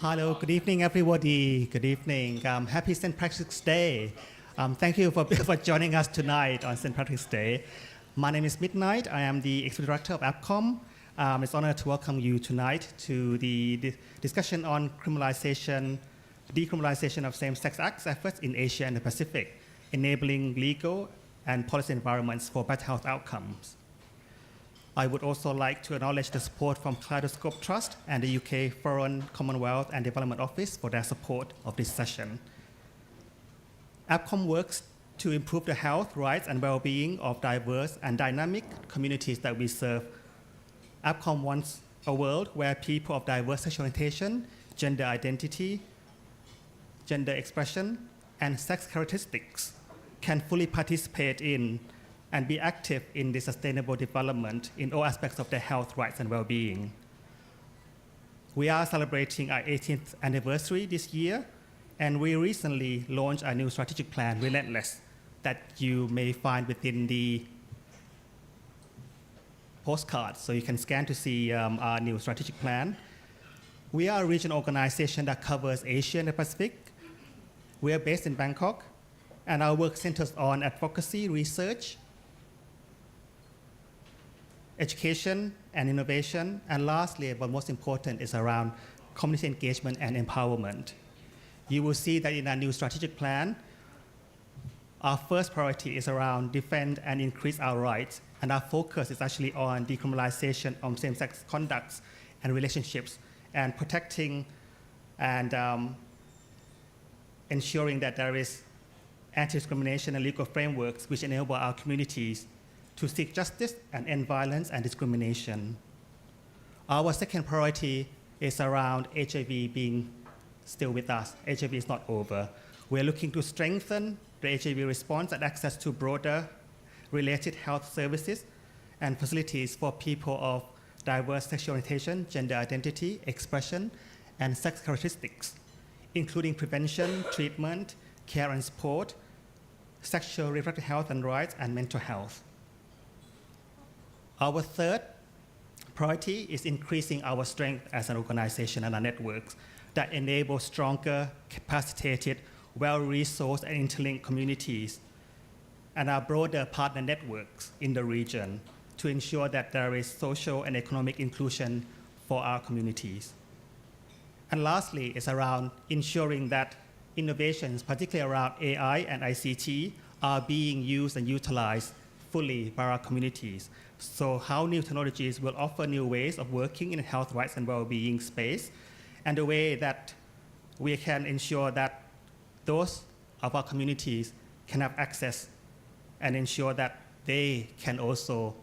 Hello, good evening, everybody. Good evening. Happy St. Patrick's Day. Thank you for joining us tonight on St. Patrick's Day. My name is Midnight. I am the Executive Director of APCOM. It's an honor to welcome you tonight to the discussion on decriminalization of same-sex acts efforts in Asia and the Pacific, enabling legal and policy environments for better health outcomes. I would also like to acknowledge the support from Kaleidoscope Trust and the UK Foreign, Commonwealth and Development Office for their support of this session. APCOM works to improve the health, rights, and well-being of diverse and dynamic communities that we serve. APCOM wants a world where people of diverse sexual orientation, gender identity, gender expression, and sex characteristics can fully participate in and be active in the sustainable development in all aspects of their health, rights, and well-being. We are celebrating our 18th anniversary this year, and we recently launched our new strategic plan, Relentless, that you may find within the postcard, so you can scan to see our new strategic plan. We are a regional organization that covers Asia and the Pacific. We are based in Bangkok, and our work centers on advocacy, research, education and innovation, and lastly, but most important, is around community engagement and empowerment. You will see that in our new strategic plan, our first priority is around defend and increase our rights, and our focus is actually on decriminalization of same-sex conducts and relationships, and protecting and ensuring that there is anti-discrimination and legal frameworks which enable our communities to seek justice and end violence and discrimination. Our second priority is around HIV being still with us. HIV is not over. We're looking to strengthen the HIV response and access to broader related health services and facilities for people of diverse sexual orientation, gender identity, expression, and sex characteristics, including prevention, treatment, care and support, sexual reproductive health and rights, and mental health. Our third priority is increasing our strength as an organization and our networks that enable stronger, capacitated, well-resourced and interlinked communities and our broader partner networks in the region to ensure that there is social and economic inclusion for our communities. And lastly, is around ensuring that innovations, particularly around AI and ICT, are being used and utilized fully by our communities. So how new technologies will offer new ways of working in the health, rights, and well-being space, and the way that we can ensure that those of our communities can have access and ensure that they can also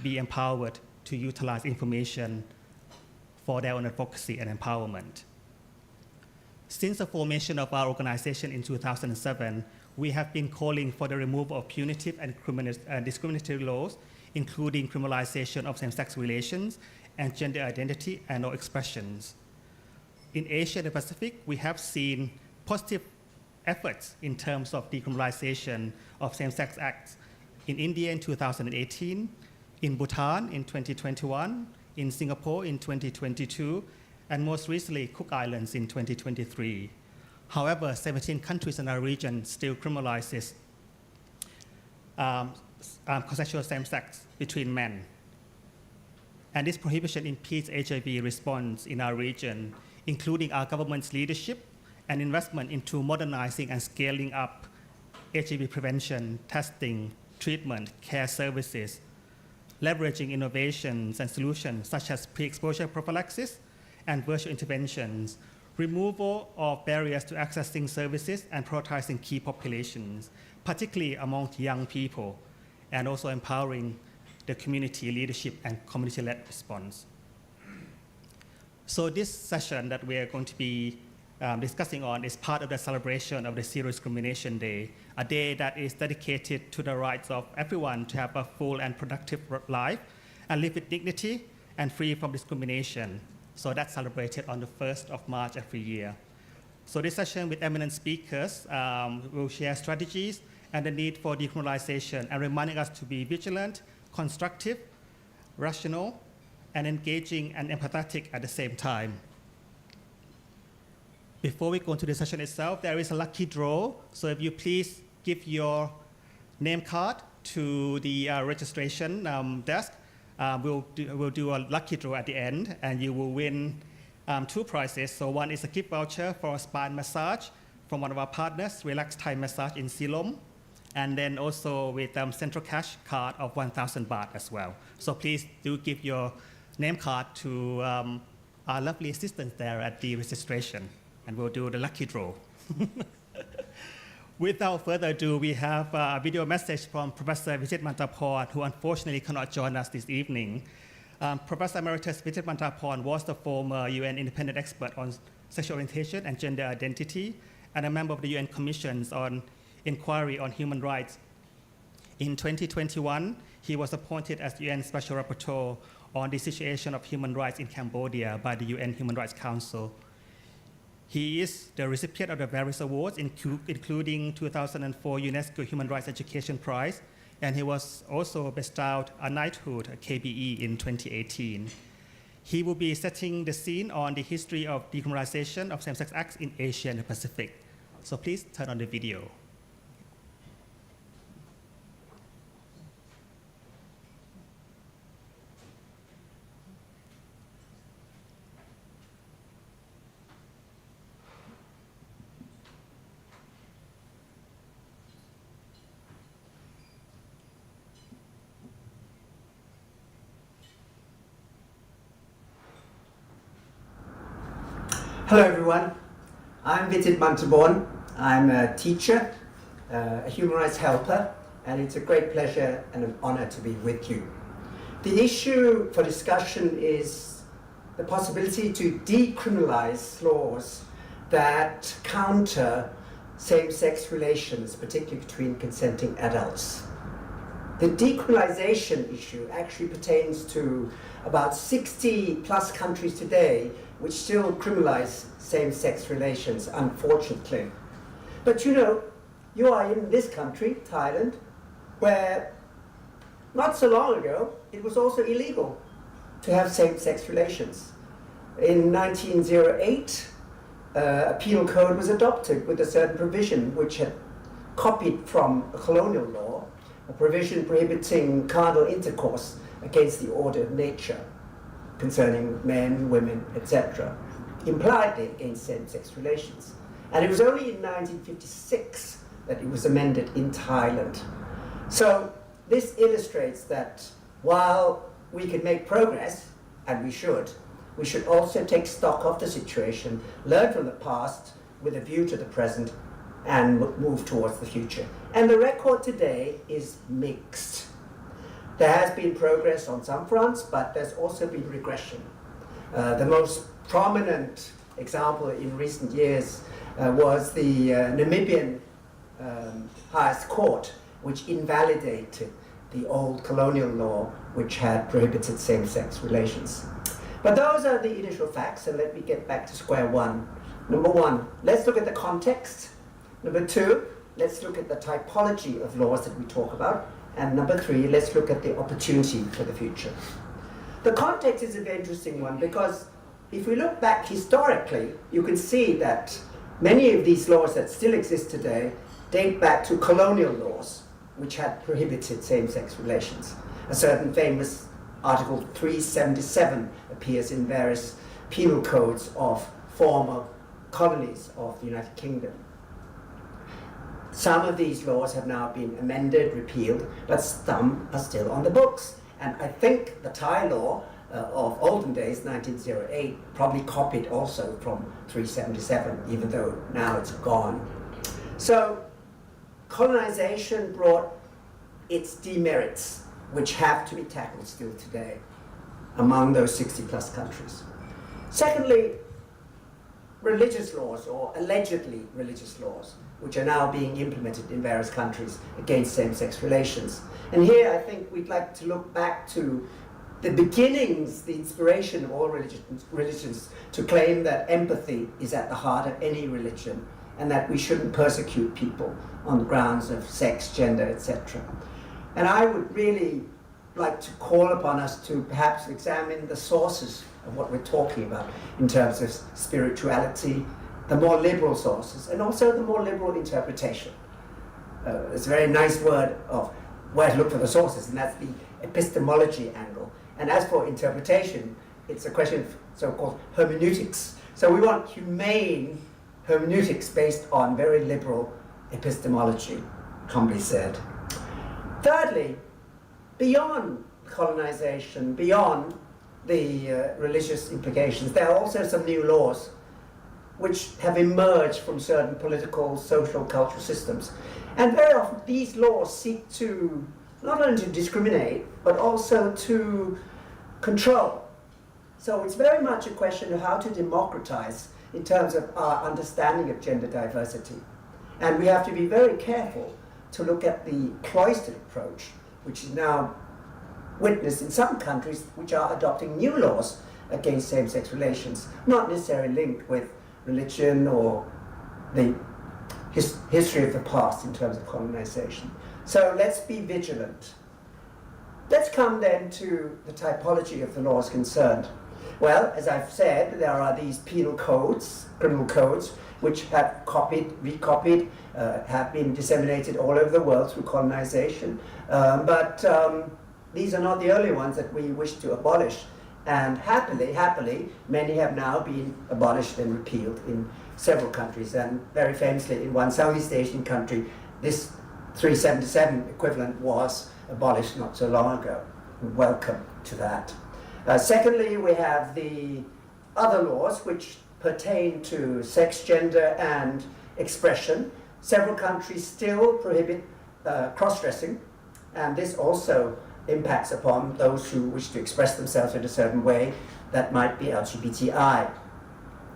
be empowered to utilize information for their own advocacy and empowerment. Since the formation of our organization in 2007, we have been calling for the removal of punitive and discriminatory laws, including criminalization of same-sex relations and gender identity and/or expressions. In Asia and the Pacific, we have seen positive efforts in terms of decriminalization of same-sex acts in India in 2018, in Bhutan in 2021, in Singapore in 2022, and most recently, Cook Islands in 2023. However, 17 countries in our region still criminalizes consensual same-sex between men. And this prohibition impedes HIV response in our region, including our government's leadership and investment into modernizing and scaling up HIV prevention, testing, treatment, care services, leveraging innovations and solutions such as pre-exposure prophylaxis and virtual interventions, removal of barriers to accessing services and prioritizing key populations, particularly among young people, and also empowering the community leadership and community-led response. So this session that we are going to be discussing on is part of the celebration of the Zero Discrimination Day, a day that is dedicated to the rights of everyone to have a full and productive life and live with dignity and free from discrimination. So that's celebrated on the 1st of March every year. So this session with eminent speakers will share strategies and the need for decriminalization and reminding us to be vigilant, constructive, rational, and engaging and empathetic at the same time. Before we go into the session itself, there is a lucky draw. So if you please give your name card to the registration desk, we'll do a lucky draw at the end, and you will win 2 prizes. So one is a gift voucher for a spa and massage from one of our partners, Relax Thai Massage in Silom, and then also with Central Cash card of 1,000 baht as well. So please do give your name card to our lovely assistant there at the registration, and we'll do the lucky draw. Without further ado, we have a video message from Professor Vijit Mantaporn, who unfortunately cannot join us this evening. Professor Emeritus Vijit Mantaporn was the former UN independent expert on sexual orientation and gender identity, and a member of the UN Commissions on Inquiry on Human Rights. In 2021, he was appointed as UN Special Rapporteur on the situation of human rights in Cambodia by the UN Human Rights Council. He is the recipient of the various awards, including 2004 UNESCO Human Rights Education Prize, and he was also bestowed a knighthood at KBE in 2018. He will be setting the scene on the history of decriminalization of same-sex acts in Asia and the Pacific. So please turn on the video. Hello everyone, I'm Vijit Mantaporn. I'm a teacher, a human rights helper, and it's a great pleasure and an honor to be with you. The issue for discussion is the possibility to decriminalize laws that counter same-sex relations, particularly between consenting adults. The decriminalization issue actually pertains to about 60 plus countries today which still criminalize same-sex relations, unfortunately. But you are in this country, Thailand, where not so long ago it was also illegal to have same-sex relations. In 1908, a penal code was adopted with a certain provision which had copied from a colonial law, a provision prohibiting carnal intercourse against the order of nature, concerning men, women, etc., impliedly against same-sex relations. And it was only in 1956 that it was amended in Thailand. So this illustrates that while we can make progress, and we should also take stock of the situation, learn from the past with a view to the present, and move towards the future. And the record today is mixed. There has been progress on some fronts, but there's also been regression. The most prominent example in recent years was the Namibian highest court, which invalidated the old colonial law which had prohibited same-sex relations. But those are the initial facts, and let me get back to square one. Number one, let's look at the context. Number two, let's look at the typology of laws that we talk about. And number three, let's look at the opportunity for the future. The context is a very interesting one because if we look back historically, you can see that many of these laws that still exist today date back to colonial laws which had prohibited same-sex relations. A certain famous Article 377 appears in various penal codes of former colonies of the United Kingdom. Some of these laws have now been amended, repealed, but some are still on the books. And I think the Thai law of olden days, 1908, probably copied also from 377, even though now it's gone. So colonization brought its demerits, which have to be tackled still today among those 60 plus countries. Secondly, religious laws, or allegedly religious laws, which are now being implemented in various countries against same-sex relations. And here I think we'd like to look back to the beginnings, the inspiration of all religions to claim that empathy is at the heart of any religion and that we shouldn't persecute people on the grounds of sex, gender, etc. And I would really like to call upon us to perhaps examine the sources of what we're talking about in terms of spirituality, the more liberal sources, and also the more liberal interpretation. It's a very nice word of where to look for the sources, and that's the epistemology angle. And as for interpretation, it's a question of so-called hermeneutics. So we want humane hermeneutics based on very liberal epistemology, humbly said. Thirdly, beyond colonization, beyond the religious implications, there are also some new laws which have emerged from certain political, social, cultural systems. And very often these laws seek to not only to discriminate, but also to control. So it's very much a question of how to democratize in terms of our understanding of gender diversity. And we have to be very careful to look at the cloistered approach, which is now witnessed in some countries which are adopting new laws against same-sex relations, not necessarily linked with religion or the history of the past in terms of colonization. So let's be vigilant. Let's come then to the typology of the laws concerned. Well, as I've said, there are these penal codes, criminal codes, which have recopied, have been disseminated all over the world through colonization. But these are not the only ones that we wish to abolish. And happily, many have now been abolished and repealed in several countries. And very famously, in one Southeast Asian country, this 377 equivalent was abolished not so long ago. Welcome to that. Secondly, we have the other laws which pertain to sex, gender, and expression. Several countries still prohibit cross-dressing, and this also impacts upon those who wish to express themselves in a certain way that might be LGBTI.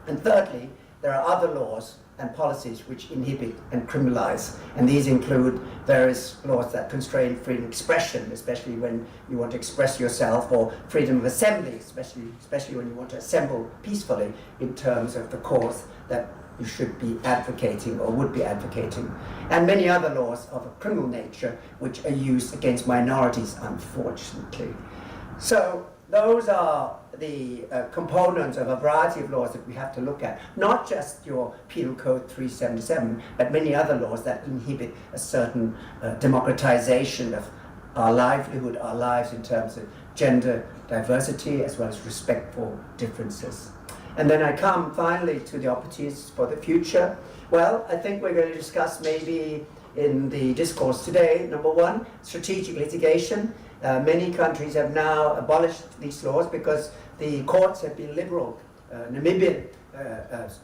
And thirdly, there are other laws and policies which inhibit and criminalize, and these include various laws that constrain freedom of expression, especially when you want to express yourself, or freedom of assembly, especially when you want to assemble peacefully in terms of the cause that you should be advocating or would be advocating, and many other laws of a criminal nature which are used against minorities, unfortunately. So those are the components of a variety of laws that we have to look at, not just your Penal Code 377, but many other laws that inhibit a certain democratization of our livelihood, our lives in terms of gender diversity as well as respect for differences. And then I come finally to the opportunities for the future. Well, I think we're going to discuss maybe in the discourse today, number one, strategic litigation. Many countries have now abolished these laws because the courts have been liberal. Namibian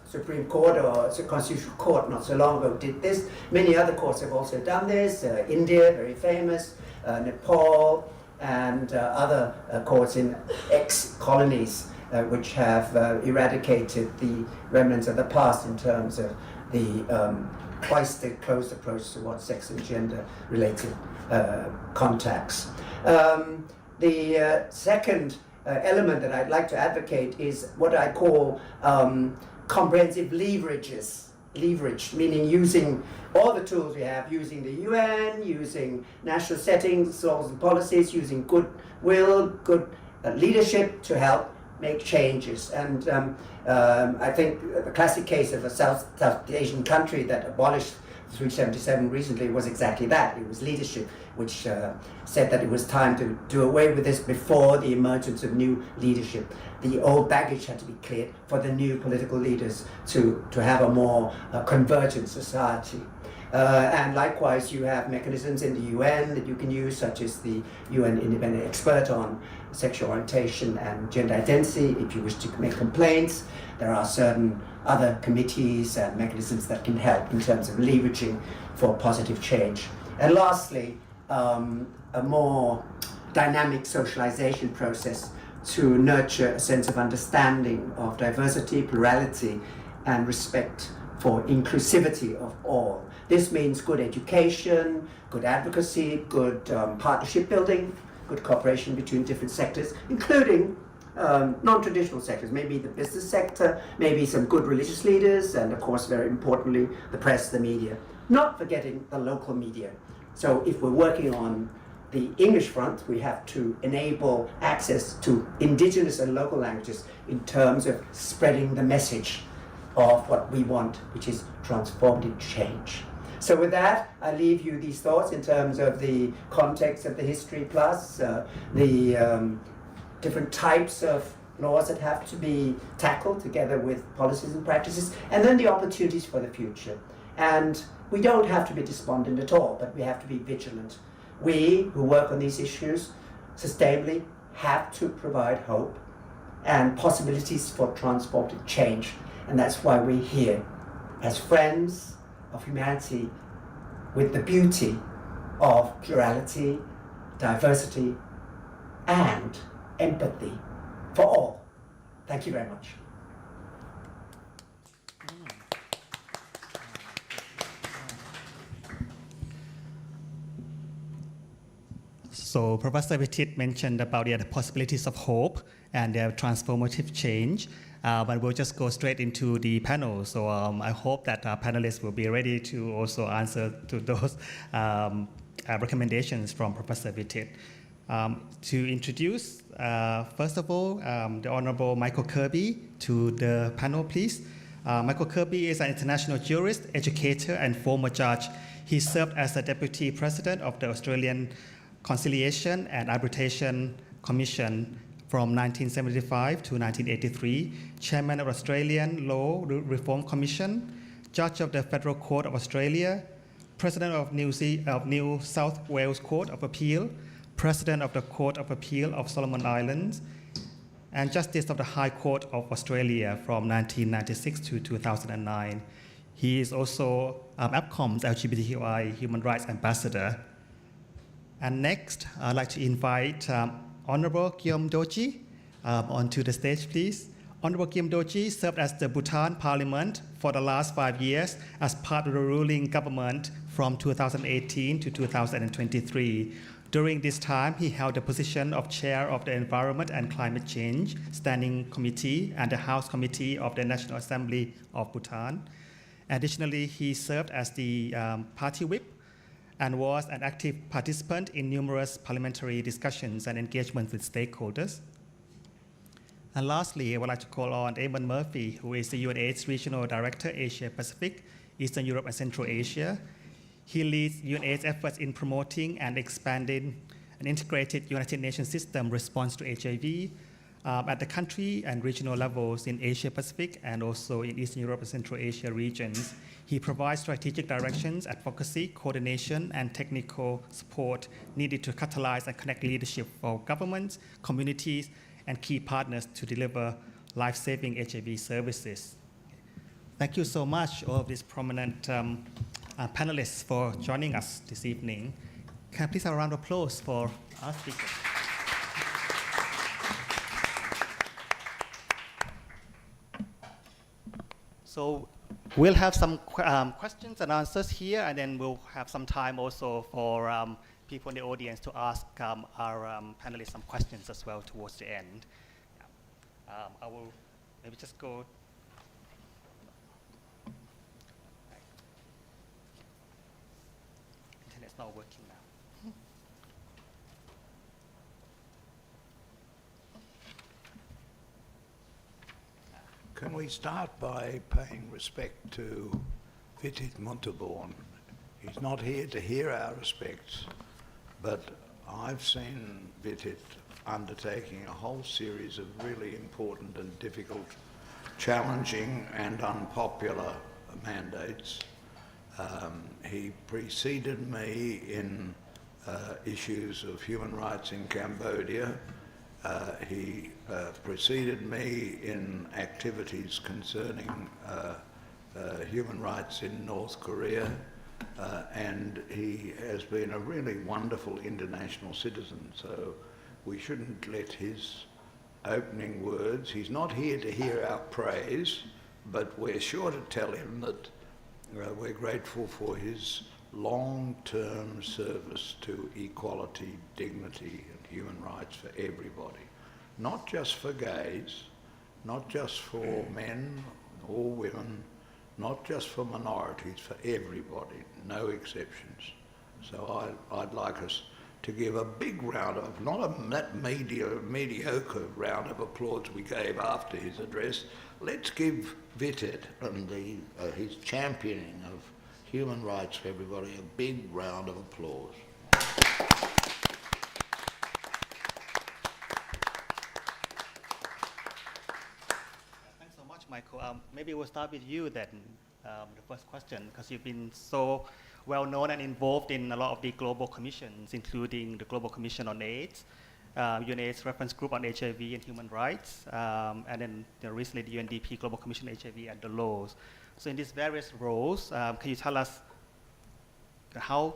Supreme Court or Constitutional Court not so long ago did this. Many other courts have also done this. India, very famous, Nepal, and other courts in ex-colonies which have eradicated the remnants of the past in terms of the cloistered, closed approach towards sex and gender-related contacts. The second element that I'd like to advocate is what I call comprehensive leverage, meaning using all the tools we have, using the UN, using national settings, laws and policies, using goodwill, good leadership to help make changes. And I think the classic case of a South Asian country that abolished 377 recently was exactly that. It was leadership which said that it was time to do away with this before the emergence of new leadership. The old baggage had to be cleared for the new political leaders to have a more convergent society. And likewise, you have mechanisms in the UN that you can use, such as the UN Independent Expert on Sexual Orientation and Gender Identity. If you wish to make complaints, there are certain other committees and mechanisms that can help in terms of leveraging for positive change. And lastly, a more dynamic socialization process to nurture a sense of understanding of diversity, plurality, and respect for inclusivity of all. This means good education, good advocacy, good partnership building, good cooperation between different sectors, including non-traditional sectors, maybe the business sector, maybe some good religious leaders, and of course, very importantly, the press, the media. Not forgetting the local media. So if we're working on the English front, we have to enable access to indigenous and local languages in terms of spreading the message of what we want, which is transformative change. So with that, I leave you these thoughts in terms of the context of the history plus, the different types of laws that have to be tackled together with policies and practices, and then the opportunities for the future. And we don't have to be despondent at all, but we have to be vigilant. We who work on these issues sustainably have to provide hope and possibilities for transformative change. And that's why we're here as friends of humanity with the beauty of plurality, diversity, and empathy for all. Thank you very much. So Professor Vitit mentioned about the possibilities of hope and their transformative change, but we'll just go straight into the panel. So I hope that our panelists will be ready to also answer to those recommendations from Professor Vitit. To introduce, first of all, the Honorable Michael Kirby to the panel, please. Michael Kirby is an international jurist, educator, and former judge. He served as the Deputy President of the Australian Conciliation and Arbitration Commission from 1975 to 1983, Chairman of Australian Law Reform Commission, Judge of the Federal Court of Australia, President of New South Wales Court of Appeal, President of the Court of Appeal of Solomon Islands, and Justice of the High Court of Australia from 1996 to 2009. He is also APCOM's LGBTQI Human Rights Ambassador. And next, I'd like to invite Honorable Kyom Doji onto the stage, please. Honorable Kyom Doji served as the Bhutan Parliament for the last 5 years as part of the ruling government from 2018 to 2023. During this time, he held the position of Chair of the Environment and Climate Change Standing Committee and the House Committee of the National Assembly of Bhutan. Additionally, he served as the party whip and was an active participant in numerous parliamentary discussions and engagements with stakeholders. And lastly, I would like to call on Eamon Murphy, who is the UNAIDS Regional Director, Asia Pacific, Eastern Europe and Central Asia. He leads UNAIDS efforts in promoting and expanding an integrated United Nations system response to HIV at the country and regional levels in Asia Pacific and also in Eastern Europe and Central Asia regions. He provides strategic directions, advocacy, coordination, and technical support needed to catalyze and connect leadership for governments, communities, and key partners to deliver life-saving HIV services. Thank you so much, all of these prominent panelists, for joining us this evening. Can I please have a round of applause for our speakers? So we'll have some questions and answers here, and then we'll have some time also for people in the audience to ask our panelists some questions as well towards the end. I will maybe just go. Internet's not working now. Can we start by paying respect to Vitit Montalborn? He's not here to hear our respects, but I've seen Vitit undertaking a whole series of really important and difficult, challenging and unpopular mandates. He preceded me in issues of human rights in Cambodia. He preceded me in activities concerning human rights in North Korea, and he has been a really wonderful international citizen, so we shouldn't let his opening words, he's not here to hear our praise, but we're sure to tell him that we're grateful for his long-term service to equality, dignity, and human rights for everybody. Not just for gays, not just for men or women, not just for minorities, for everybody, no exceptions. So I'd like us to give a big round of, not that mediocre round of applause we gave after his address. Let's give Vitit and his championing of human rights for everybody a big round of applause. Thanks so much, Michael. Maybe we'll start with you then, the first question, because you've been so well known and involved in a lot of the global commissions, including the Global Commission on AIDS, UNAIDS Reference Group on HIV and Human Rights, and then recently the UNDP Global Commission on HIV and the laws. So in these various roles, can you tell us how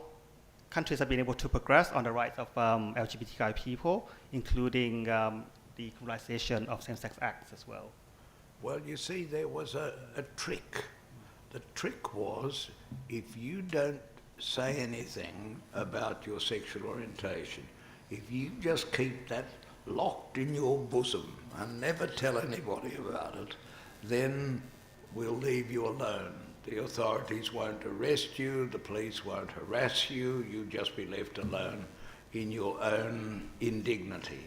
countries have been able to progress on the rights of LGBTQI people, including the criminalization of same-sex acts as well? Well, you see, there was a trick. The trick was, if you don't say anything about your sexual orientation, if you just keep that locked in your bosom and never tell anybody about it, then we'll leave you alone. The authorities won't arrest you, the police won't harass you, you'll just be left alone in your own indignity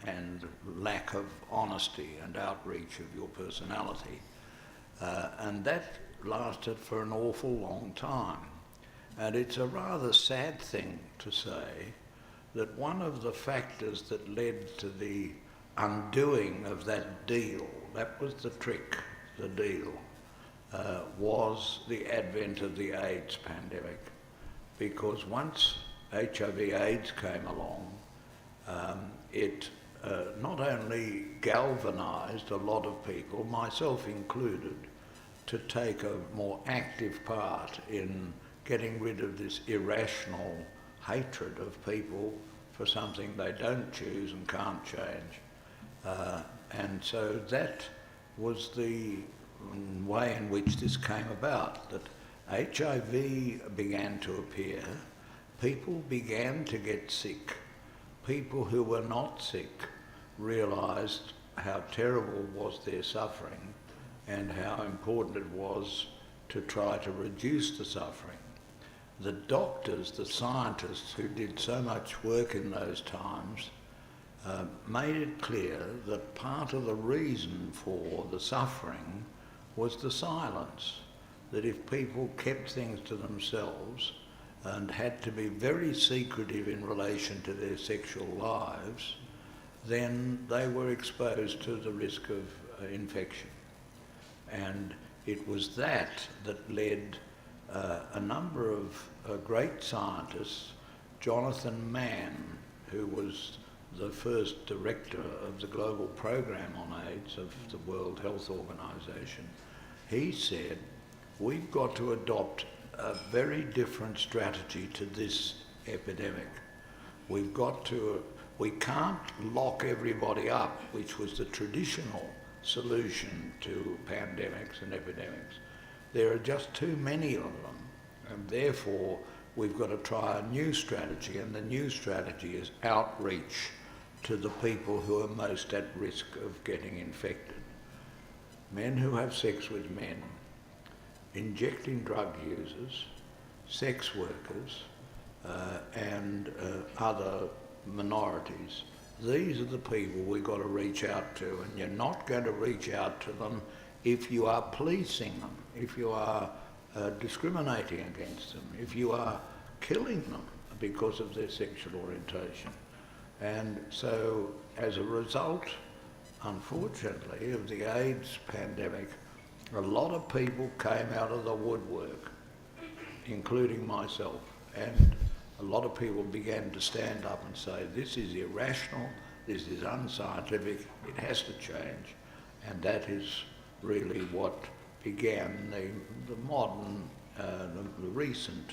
and lack of honesty and outreach of your personality. And that lasted for an awful long time. And it's a rather sad thing to say that one of the factors that led to the undoing of that deal, that was the trick, the deal, was the advent of the AIDS pandemic. Because once HIV/AIDS came along, it not only galvanised a lot of people, myself included, to take a more active part in getting rid of this irrational hatred of people for something they don't choose and can't change. And so that was the way in which this came about, that HIV began to appear, people began to get sick, people who were not sick realised how terrible was their suffering and how important it was to try to reduce the suffering. The doctors, the scientists who did so much work in those times made it clear that part of the reason for the suffering was the silence, that if people kept things to themselves and had to be very secretive in relation to their sexual lives, then they were exposed to the risk of infection. And it was that led a number of great scientists, Jonathan Mann, who was the first director of the global program on AIDS of the World Health Organization, he said, we've got to adopt a very different strategy to this epidemic. We can't lock everybody up, which was the traditional solution to pandemics and epidemics. There are just too many of them, and therefore we've got to try a new strategy, and the new strategy is outreach to the people who are most at risk of getting infected. Men who have sex with men, injecting drug users, sex workers, and other minorities. These are the people we've got to reach out to, and you're not going to reach out to them if you are policing them, if you are discriminating against them, if you are killing them because of their sexual orientation. And so as a result, unfortunately, of the AIDS pandemic, a lot of people came out of the woodwork, including myself, and a lot of people began to stand up and say, this is irrational, this is unscientific, it has to change. And that is really what began the modern, the recent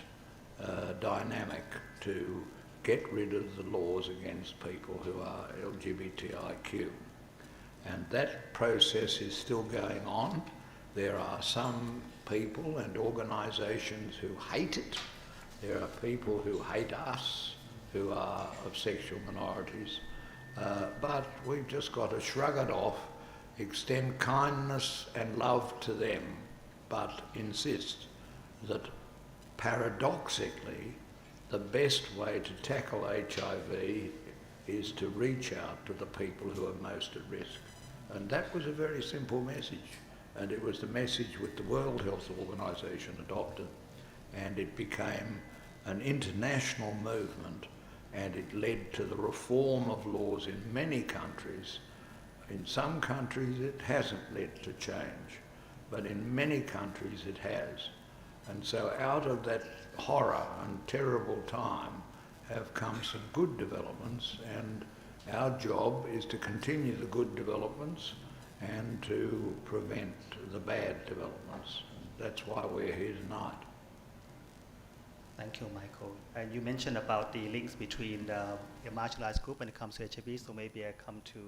dynamic to get rid of the laws against people who are LGBTIQ. And that process is still going on. There are some people and organisations who hate it. There are people who hate us, who are of sexual minorities. But we've just got to shrug it off, extend kindness and love to them, but insist that paradoxically, the best way to tackle HIV is to reach out to the people who are most at risk. And that was a very simple message. And it was the message which the World Health Organization adopted. And it became an international movement, and it led to the reform of laws in many countries. In some countries it hasn't led to change, but in many countries it has. And so out of that horror and terrible time have come some good developments, and our job is to continue the good developments and to prevent the bad developments. That's why we're here tonight. Thank you, Michael. And you mentioned about the links between the marginalized group when it comes to HIV, so maybe I come to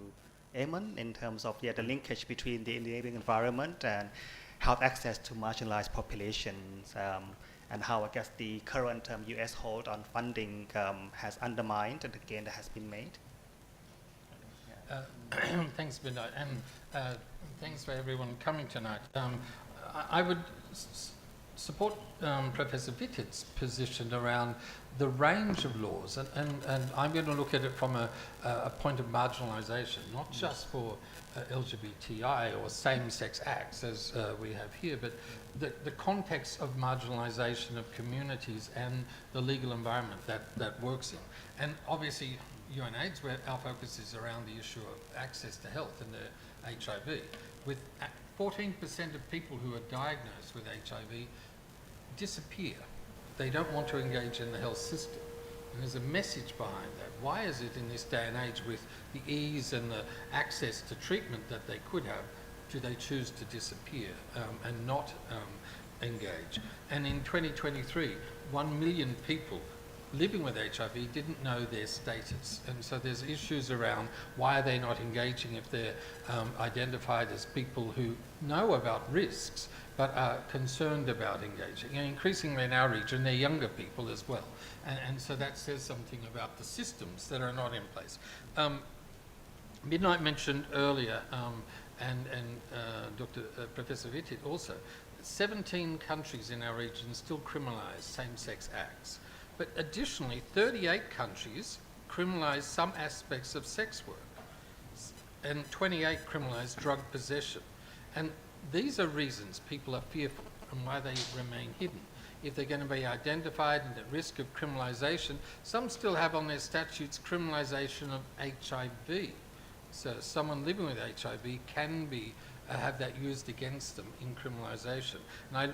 Eamon in terms of the linkage between the enabling environment and health access to marginalized populations, and how I guess the current US hold on funding has undermined the gain that has been made. Thanks, Vinod, and thanks for everyone coming tonight. I would support Professor Vittit's position around the range of laws, and I'm going to look at it from a point of marginalisation, not just for LGBTI or same-sex acts as we have here, but the context of marginalisation of communities and the legal environment that works in. And obviously, UNAIDS, where our focus is around the issue of access to health and the HIV, with 14% of people who are diagnosed with HIV disappear. They don't want to engage in the health system. And there's a message behind that. Why is it in this day and age, with the ease and the access to treatment that they could have, do they choose to disappear and not engage? And in 2023, 1 million people living with HIV didn't know their status, and so there's issues around why are they not engaging if they're identified as people who know about risks but are concerned about engaging. And increasingly in our region, they're younger people as well, and so that says something about the systems that are not in place. Midnight mentioned earlier, and Professor Vittit also, 17 countries in our region still criminalise same-sex acts. But additionally, 38 countries criminalise some aspects of sex work, and 28 criminalise drug possession. And these are reasons people are fearful and why they remain hidden. If they're going to be identified and at risk of criminalisation, some still have on their statutes criminalisation of HIV. So someone living with HIV can be have that used against them in criminalisation. And I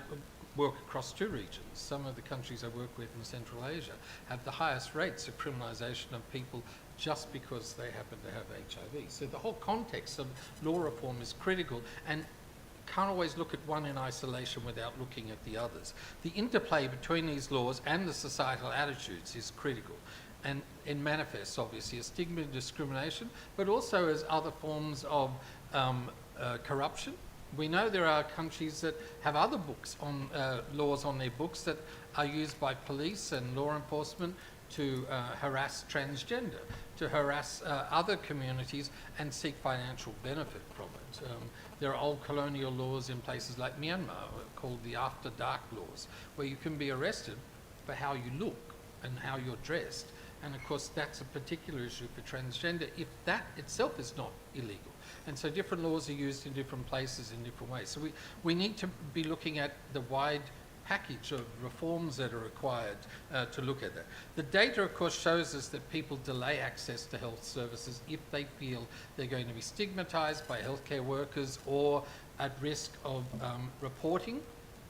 work across two regions. Some of the countries I work with in Central Asia have the highest rates of criminalisation of people just because they happen to have HIV. So the whole context of law reform is critical, and can't always look at one in isolation without looking at the others. The interplay between these laws and the societal attitudes is critical, and it manifests obviously as stigma and discrimination, but also as other forms of corruption. We know there are countries that have other books on laws on their books that are used by police and law enforcement to harass transgender, to harass other communities and seek financial benefit from it. There are old colonial laws in places like Myanmar called the After Dark laws, where you can be arrested for how you look and how you're dressed. And of course, that's a particular issue for transgender if that itself is not illegal. And so different laws are used in different places in different ways. So we need to be looking at the wide package of reforms that are required to look at that. The data, of course, shows us that people delay access to health services if they feel they're going to be stigmatised by healthcare workers or at risk of reporting.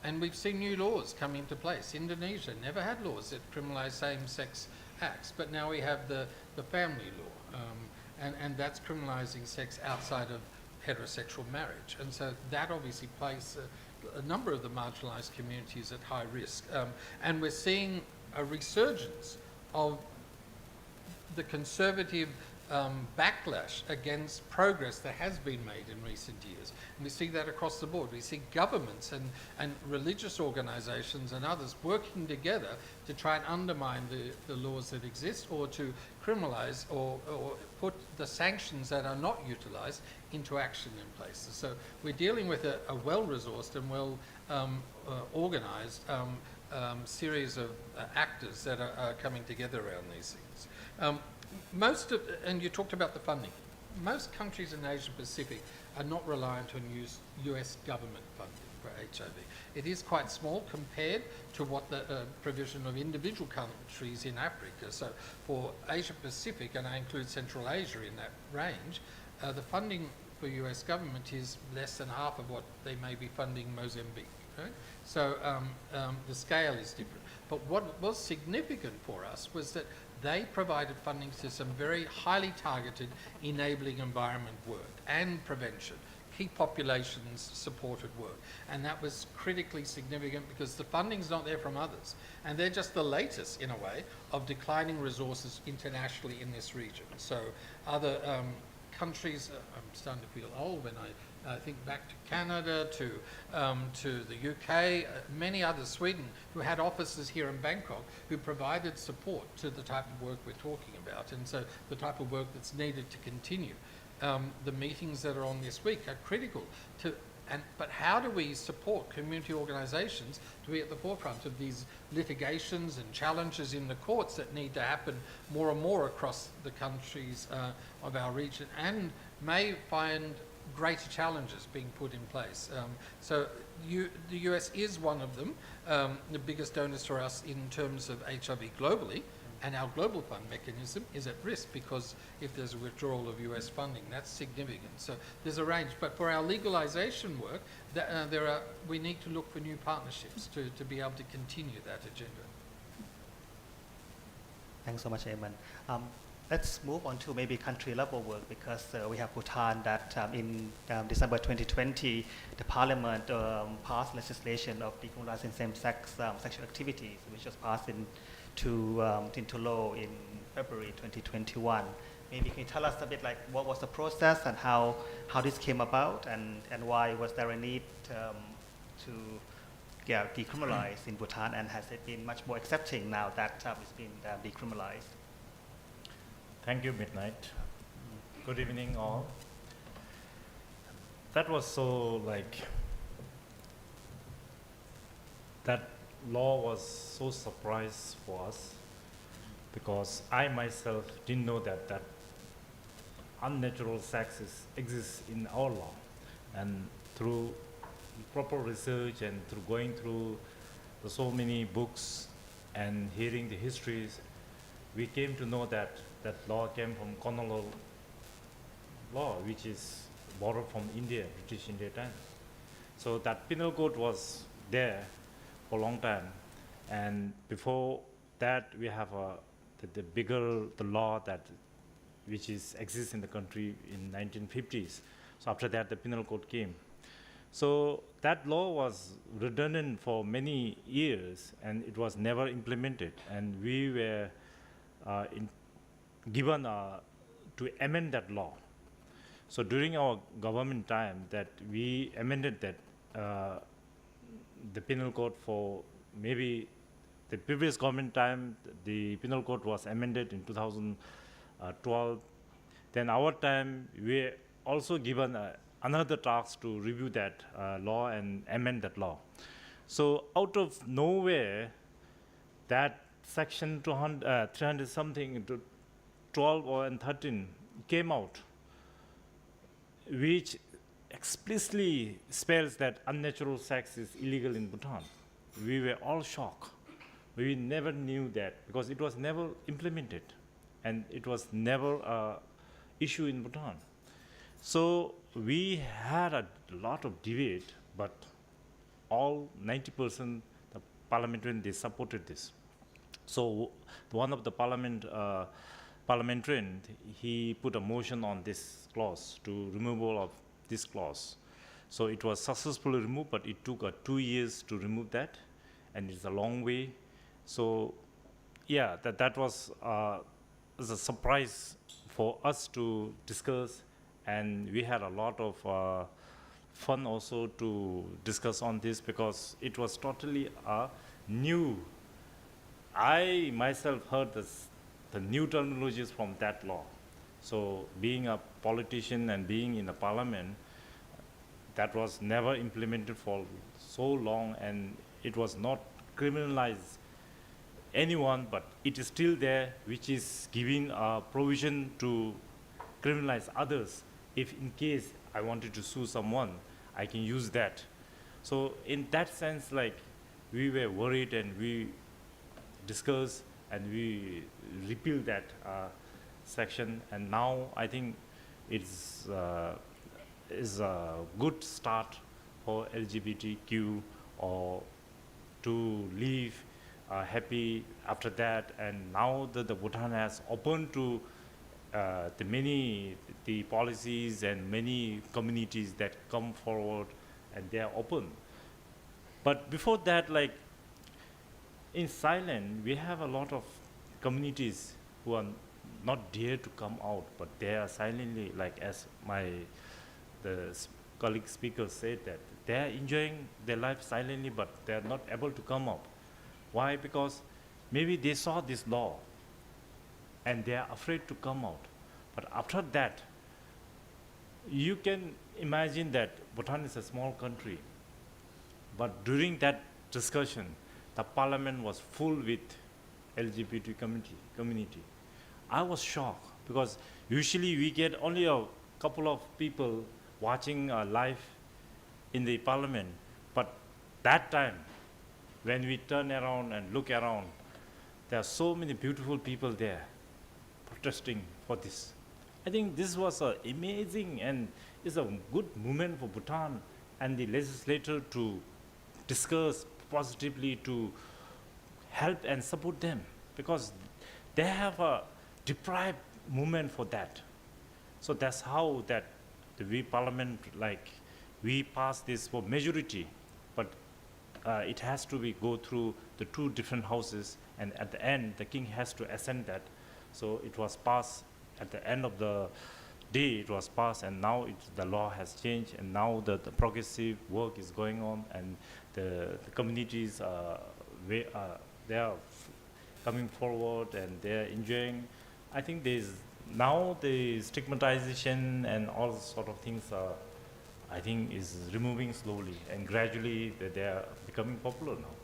And we've seen new laws come into place. Indonesia never had laws that criminalise same-sex acts, but now we have the family law. And that's criminalising sex outside of heterosexual marriage. And so that obviously places a number of the marginalised communities at high risk. And we're seeing a resurgence of the conservative backlash against progress that has been made in recent years. And we see that across the board. We see governments and religious organisations and others working together to try and undermine the laws that exist, or to criminalise or put the sanctions that are not utilised into action in place. So we're dealing with a well-resourced and well organised series of actors that are coming together around these things. And you talked about the funding. Most countries in Asia Pacific are not reliant on US government funding for HIV. It is quite small compared to what the provision of individual countries in Africa. So for Asia Pacific, and I include Central Asia in that range, the funding for US government is less than half of what they may be funding Mozambique. Right? So the scale is different. But what was significant for us was that they provided funding to some very highly targeted enabling environment work and prevention, key populations supported work. And that was critically significant because the funding's not there from others. And they're just the latest, in a way, of declining resources internationally in this region. So other countries, I'm starting to feel old when I think back to Canada, to the UK, many others, Sweden, who had offices here in Bangkok, who provided support to the type of work we're talking about, and so the type of work that's needed to continue. The meetings that are on this week are critical to, but how do we support community organisations to be at the forefront of these litigations and challenges in the courts that need to happen more and more across the countries of our region, and may find greater challenges being put in place. So the US is one of them, the biggest donors for us in terms of HIV globally, and our global fund mechanism is at risk because if there's a withdrawal of US funding, that's significant. So there's a range, but for our legalisation work, we need to look for new partnerships to be able to continue that agenda. Thanks so much, Eamon. Let's move on to maybe country level work because we have Bhutan that in December 2020, the parliament passed legislation of decriminalizing same-sex sexual activities, which was passed into law in February 2021. Maybe can you tell us a bit like what was the process and how this came about and why was there a need to decriminalize in Bhutan, and has it been much more accepting now that it's been decriminalized? Thank you, Midnight. Good evening, all. That was so that law was so surprise for us because I myself didn't know that unnatural sex exists in our law. And through proper research and through going through so many books and hearing the histories, we came to know that law came from colonial law, which is borrowed from India, British India time. So that penal code was there for a long time, and before that we have the law which exists in the country in 1950s. So after that the penal code came. So that law was redundant for many years and it was never implemented, and we were given to amend that law. So during our government time, that we amended that the penal code for maybe the previous government time, the penal code was amended in 2012. Then our time, we also given another task to review that law and amend that law. So out of nowhere, that section 300 something to 12 and 13 came out, which explicitly spells that unnatural sex is illegal in Bhutan. We were all shocked. We never knew that because it was never implemented and it was never an issue in Bhutan. So we had a lot of debate, but all 90% the parliamentarians, they supported this. So one of the parliamentarian, he put a motion on this clause to removal of this clause. So it was successfully removed, but it took 2 years to remove that, and it's a long way. So yeah, that was a surprise for us to discuss, and we had a lot of fun also to discuss on this because it was totally new. I myself heard the new terminologies from that law. So being a politician and being in the parliament, that was never implemented for so long, and it was not criminalize anyone, but it is still there, which is giving a provision to criminalize others. If in case I wanted to sue someone, I can use that. So in that sense, like, we were worried and we discussed and we repealed that section, and now I think it's is a good start for LGBTQ or to live happy after that. And now that the Bhutan has opened to the policies and many communities that come forward and they are open. But before that, like in silence, we have a lot of communities who are not dare to come out, but they are silently, like as the colleague speaker said, that they are enjoying their life silently, but they are not able to come up. Why? Because maybe they saw this law and they are afraid to come out. But after that, you can imagine that Bhutan is a small country, but during that discussion, the parliament was full with LGBT community. I was shocked because usually we get only a couple of people watching live in the parliament, but that time, when we turn around and look around, there are so many beautiful people there protesting for this. I think this was amazing, and it's a good moment for Bhutan and the legislature to discuss positively, to help and support them, because they have a deprived movement for that. So that's how that we parliament, like, we pass this for majority, but it has to go through the two different houses, and at the end, the king has to assent that. So it was passed at the end of the day, it was passed, and now the law has changed, and now the progressive work is going on, and the communities, they are coming forward and they are enjoying. I think now the stigmatization and all sort of things I think is removing slowly, and gradually they are becoming popular now.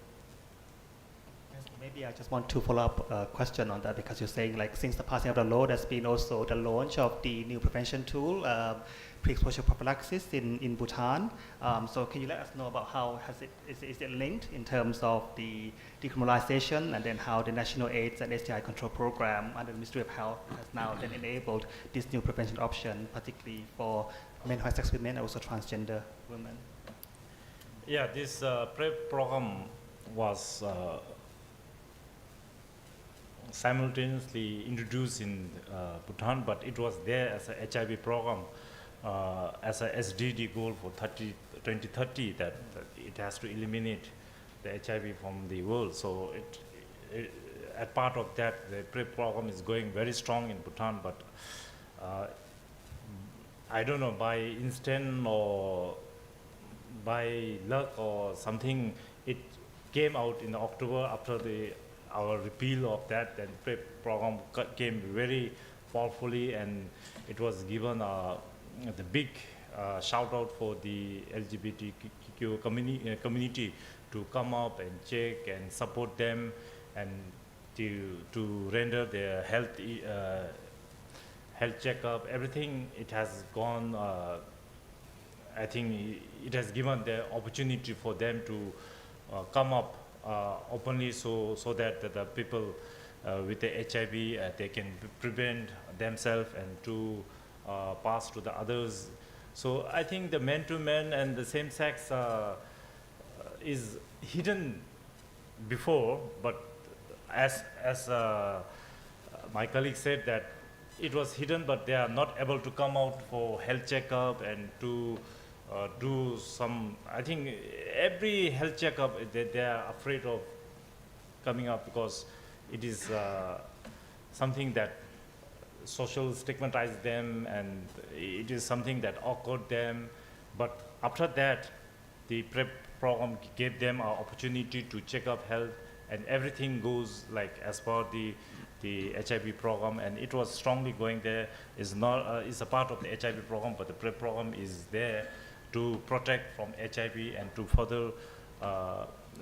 Maybe I just want to follow up a question on that, because you're saying, like, since the passing of the law, there's been also the launch of the new prevention tool, pre-exposure prophylaxis in Bhutan. So can you let us know about how is it linked in terms of the decriminalization, and then how the National AIDS and STI Control Program under the Ministry of Health has now then enabled this new prevention option, particularly for men who have sex with men and also transgender women? Yeah, this PrEP program was simultaneously introduced in Bhutan, but it was there as a HIV program, as a SDG goal for 2030, that it has to eliminate the HIV from the world. So as part of that, the PrEP program is going very strong in Bhutan, but I don't know, by instant or by luck or something, it came out in October after our repeal of that, then PrEP program came very powerfully, and it was given the big shout out for the LGBTQ community to come up and check and support them, and to render their health checkup, everything. It has gone, I think it has given the opportunity for them to come up openly, so that the people with the HIV, they can prevent themselves and to pass to the others. So I think the man-to-man and the same-sex is hidden before, but as my colleague said, that it was hidden, but they are not able to come out for health checkup and to do some, I think every health checkup, they are afraid of coming up, because it is something that social stigmatizes them, and it is something that awkward them. But after that, the PrEP program gave them an opportunity to check up health, and everything goes like as per the HIV program, and it was strongly going there. It's a part of the HIV program, but the PrEP program is there to protect from HIV and to further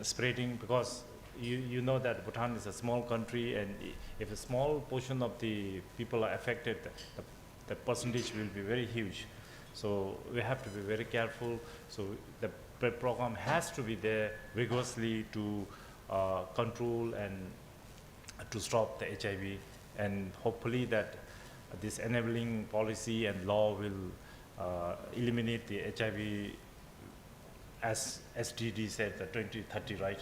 spreading, because you know that Bhutan is a small country, and if a small portion of the people are affected, the percentage will be very huge. So we have to be very careful. So the program has to be there rigorously to control and to stop the HIV, and hopefully that this enabling policy and law will eliminate the HIV, as SDG said, the 2030, right?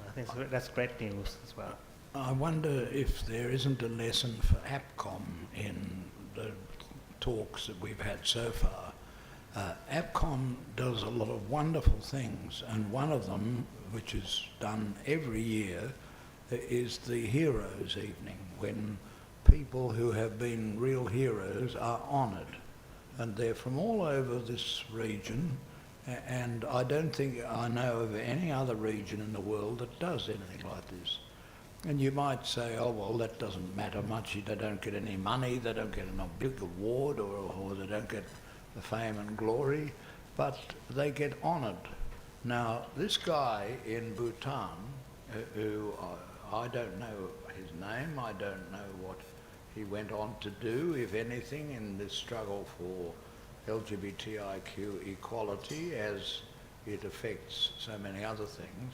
I think that's great news as well. I wonder if there isn't a lesson for APCOM in the talks that we've had so far. APCOM does a lot of wonderful things, and one of them, which is done every year, is the Heroes Evening, when people who have been real heroes are honoured. And they're from all over this region, and I don't think I know of any other region in the world that does anything like this. And you might say, oh, well, that doesn't matter much. They don't get any money, they don't get a big award, or they don't get the fame and glory, but they get honoured. Now, this guy in Bhutan, who I don't know his name, I don't know what he went on to do, if anything, in this struggle for LGBTIQ equality, as it affects so many other things.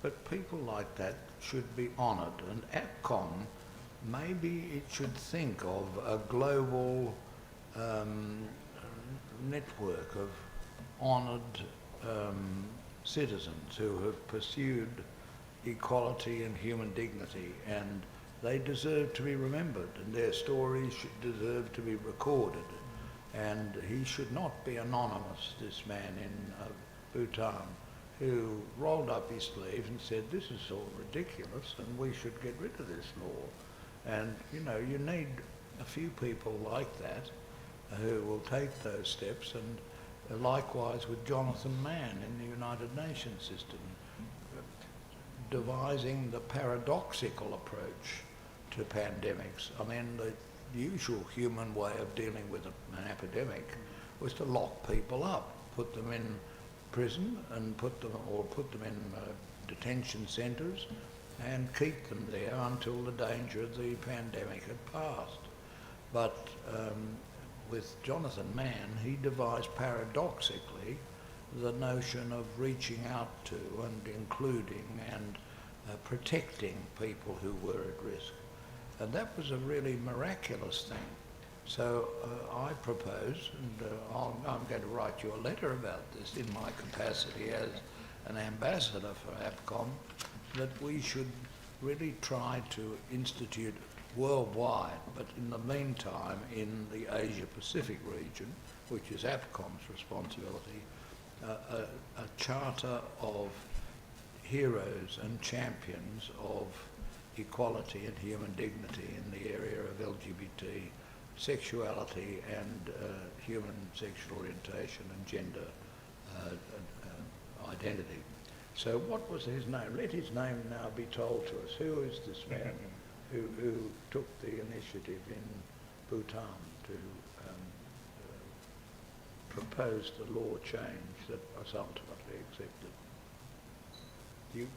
But people like that should be honoured. And APCOM, maybe it should think of a global network of honoured citizens who have pursued equality and human dignity, and they deserve to be remembered, and their stories should deserve to be recorded. And he should not be anonymous, this man in Bhutan, who rolled up his sleeve and said, this is all ridiculous and we should get rid of this law. And, you know, you need a few people like that who will take those steps, and likewise with Jonathan Mann in the United Nations system, devising the paradoxical approach to pandemics. I mean, the usual human way of dealing with an epidemic was to lock people up, put them in prison and put them in detention centres and keep them there until the danger of the pandemic had passed. But with Jonathan Mann, he devised paradoxically the notion of reaching out to and including and protecting people who were at risk. And that was a really miraculous thing. So I propose, and I'm going to write you a letter about this in my capacity as an ambassador for APCOM, that we should really try to institute worldwide, but in the meantime in the Asia-Pacific region, which is APCOM's responsibility, a charter of heroes and champions of equality and human dignity in the area of LGBT sexuality and human sexual orientation and gender identity. So what was his name? Let his name now be told to us. Who is this man who took the initiative in Bhutan to propose the law change that was ultimately accepted?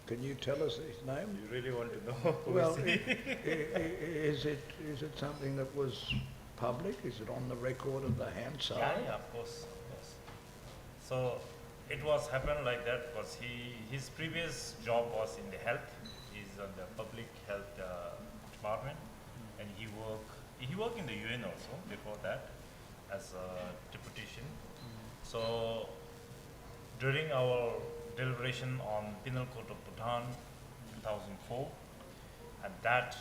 Can you tell us his name? You really want to know? Well, is it something that was public? Is it on the record of the Hansard? Yeah, of course. So it was happened like that because his previous job was in the health. He's on the public health department, and he worked in the UN also before that as a deputation. So during our deliberation on Penal Code of Bhutan 2004, and that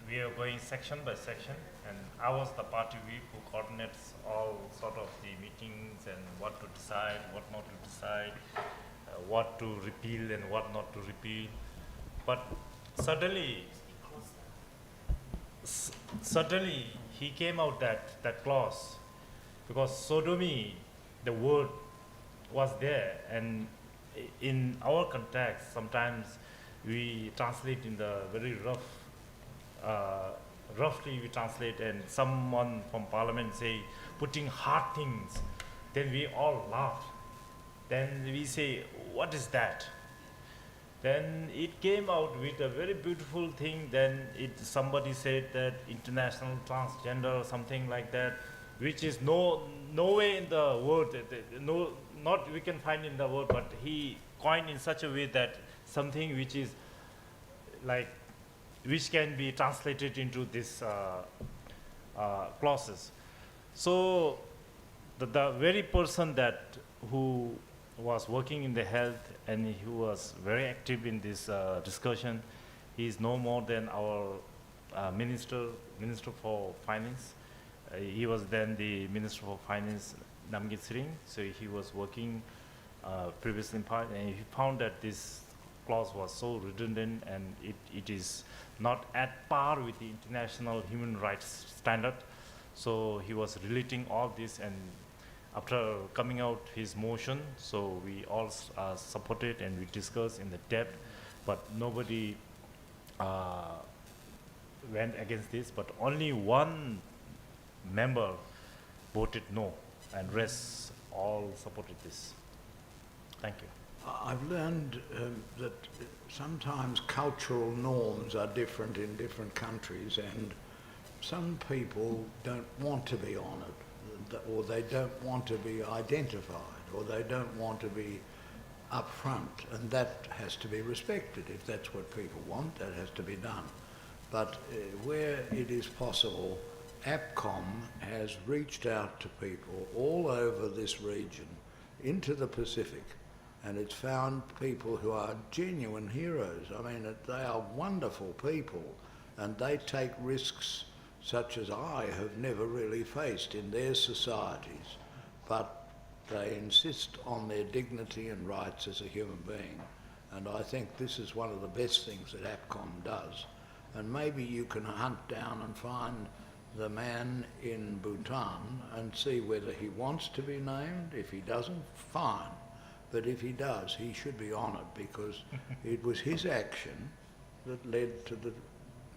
we are going section by section, and I was the party whip who coordinates all sort of the meetings and what to decide, what not to decide, what to repeal and what not to repeal. But suddenly he came out that clause, because sodomy, the word was there, and in our context sometimes we translate in the very roughly we translate, and someone from parliament say putting hard things, then we all laugh. Then we say, what is that? Then it came out with a very beautiful thing. Then somebody said that international transgender or something like that, which is no way in the world, no, not we can find in the world, but he coined in such a way that something which is like, which can be translated into this clauses. So the very person who was working in the health and who was very active in this discussion, he is no more than our minister for finance. He was then the Minister for Finance, Namgit Sring. So he was working previously in part, and he found that this clause was so redundant and it is not at par with the international human rights standard. So he was relating all this, and after coming out his motion, so we all supported and we discussed in the depth, but nobody went against this, but only one member voted no, and rest all supported this. Thank you. I've learned that sometimes cultural norms are different in different countries, and some people don't want to be honoured, or they don't want to be identified, or they don't want to be upfront, and that has to be respected. If that's what people want, that has to be done. But where it is possible, APCOM has reached out to people all over this region into the Pacific, and it's found people who are genuine heroes. I mean, they are wonderful people, and they take risks such as I have never really faced in their societies, but they insist on their dignity and rights as a human being. And I think this is one of the best things that APCOM does. And maybe you can hunt down and find the man in Bhutan and see whether he wants to be named. If he doesn't, fine. But if he does, he should be honoured, because it was his action that led to the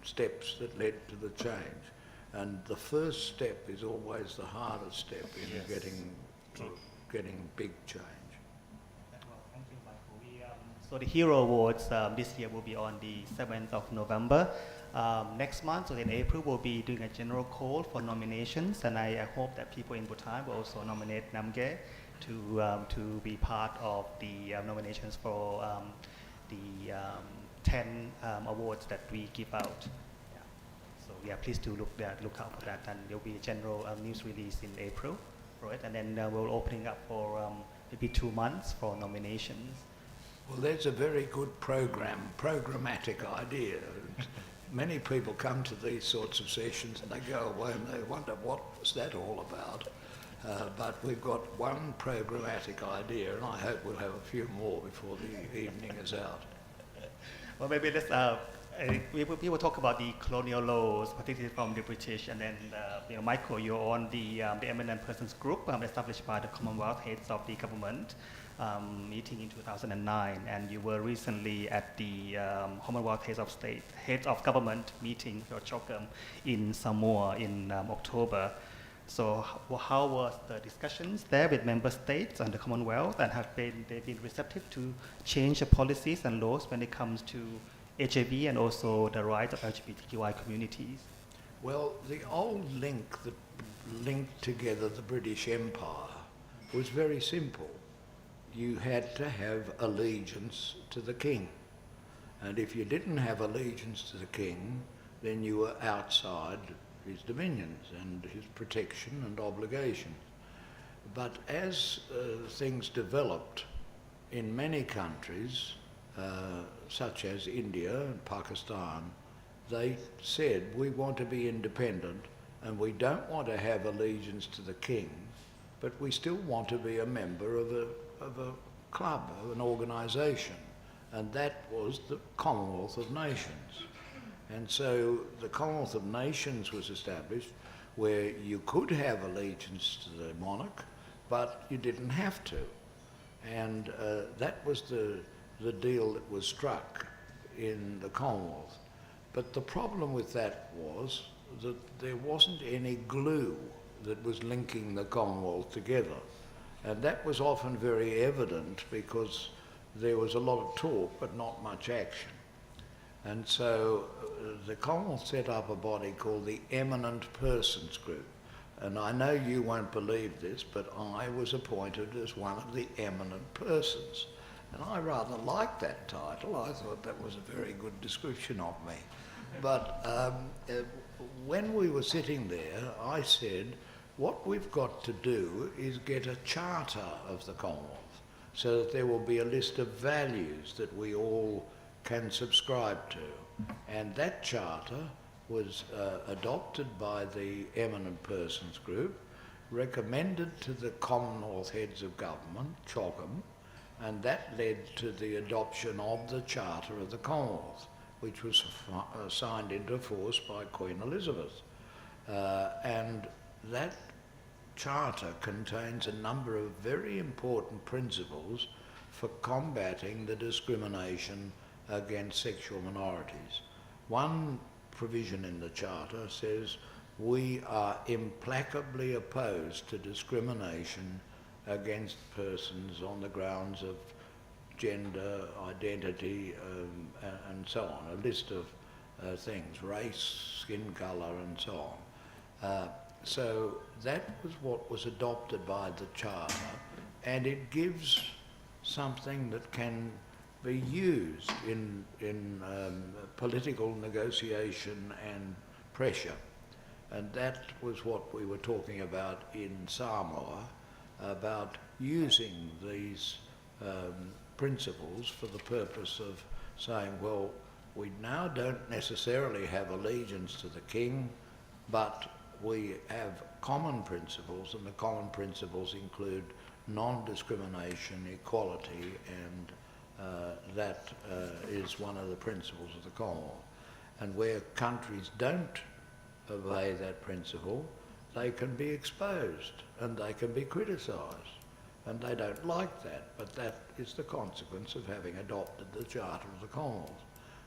steps that led to the change. And the first step is always the hardest step in getting big change. Well, thank you, Michael. So the Hero Awards this year will be on the 7th of November. Next month, so in April, we'll be doing a general call for nominations, and I hope that people in Bhutan will also nominate Namgay to be part of the nominations for the 10 awards that we give out. Yeah. So yeah, please do look out for that, and there'll be a general news release in April, right? And then we'll opening up for maybe 2 months for nominations. Well, that's a very good programmatic idea. Many people come to these sorts of sessions and they go away and they wonder, what was that all about? But we've got one programmatic idea, and I hope we'll have a few more before the evening is out. Well, maybe let's, we will talk about the colonial laws, particularly from the British, and then, Michael, you're on the Eminent Persons Group established by the Commonwealth Heads of the Government meeting in 2009, and you were recently at the Commonwealth Heads of Government meeting, your CHOGM, in Samoa in October. So how was the discussions there with member states and the Commonwealth, and have they been receptive to change the policies and laws when it comes to HIV and also the rights of LGBTQI communities? Well, the old link that linked together the British Empire was very simple. You had to have allegiance to the king. And if you didn't have allegiance to the king, then you were outside his dominions and his protection and obligations. But as things developed in many countries, such as India and Pakistan, they said, we want to be independent and we don't want to have allegiance to the king, but we still want to be a member of a club, of an organisation, and that was the Commonwealth of Nations. And so the Commonwealth of Nations was established, where you could have allegiance to the monarch, but you didn't have to. And that was the deal that was struck in the Commonwealth. But the problem with that was that there wasn't any glue that was linking the Commonwealth together. And that was often very evident because there was a lot of talk but not much action. And so the Commonwealth set up a body called the Eminent Persons Group. And I know you won't believe this, but I was appointed as one of the eminent persons. And I rather liked that title. I thought that was a very good description of me. But when we were sitting there, I said, what we've got to do is get a charter of the Commonwealth so that there will be a list of values that we all can subscribe to. And that charter was adopted by the Eminent Persons Group, recommended to the Commonwealth Heads of Government, CHOGM, and that led to the adoption of the Charter of the Commonwealth, which was signed into force by Queen Elizabeth. And that charter contains a number of very important principles for combating the discrimination against sexual minorities. One provision in the Charter says we are implacably opposed to discrimination against persons on the grounds of gender, identity, and so on, a list of things, race, skin colour and so on. So that was what was adopted by the Charter, and it gives something that can be used in political negotiation and pressure. And that was what we were talking about in Samoa, about using these principles for the purpose of saying, well, we now don't necessarily have allegiance to the king, but we have common principles, and the common principles include non-discrimination, equality, and that is one of the principles of the Commonwealth. And where countries don't obey that principle, they can be exposed and they can be criticised. And they don't like that, but that is the consequence of having adopted the Charter of the Commonwealth.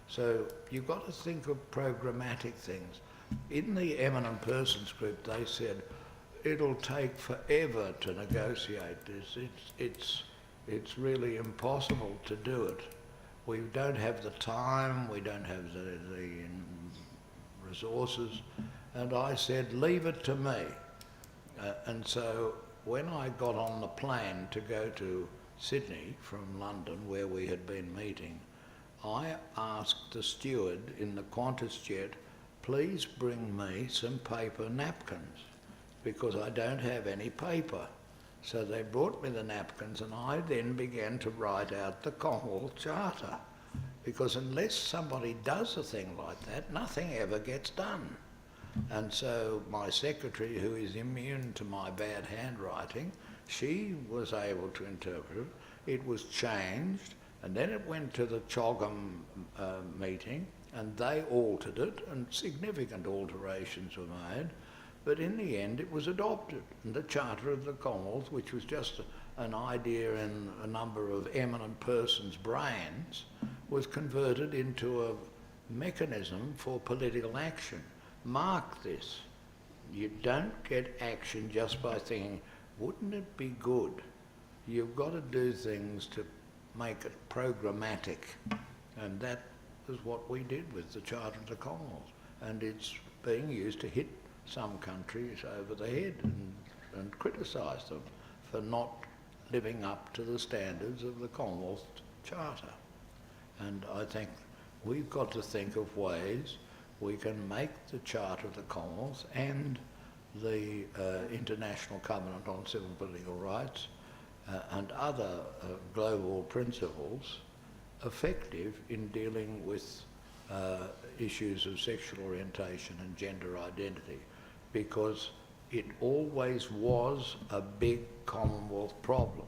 So you've got to think of programmatic things. In the Eminent Persons Group, they said, it'll take forever to negotiate this. It's really impossible to do it. We don't have the time, we don't have the resources. And I said, leave it to me. And so when I got on the plane to go to Sydney from London, where we had been meeting, I asked the steward in the Qantas jet, please bring me some paper napkins, because I don't have any paper. So they brought me the napkins, and I then began to write out the Commonwealth Charter, because unless somebody does a thing like that, nothing ever gets done. And so my secretary, who is immune to my bad handwriting, she was able to interpret it. It was changed, and then it went to the CHOGM meeting, and they altered it, and significant alterations were made. But in the end, it was adopted. And the Charter of the Commonwealth, which was just an idea in a number of eminent persons' brains, was converted into a mechanism for political action. Mark this. You don't get action just by thinking, wouldn't it be good? You've got to do things to make it programmatic. And that is what we did with the Charter of the Commonwealth. And it's being used to hit some countries over the head and criticise them for not living up to the standards of the Commonwealth Charter. And I think we've got to think of ways we can make the Charter of the Commonwealth and the International Covenant on Civil and Political Rights and other global principles effective in dealing with issues of sexual orientation and gender identity, because it always was a big Commonwealth problem,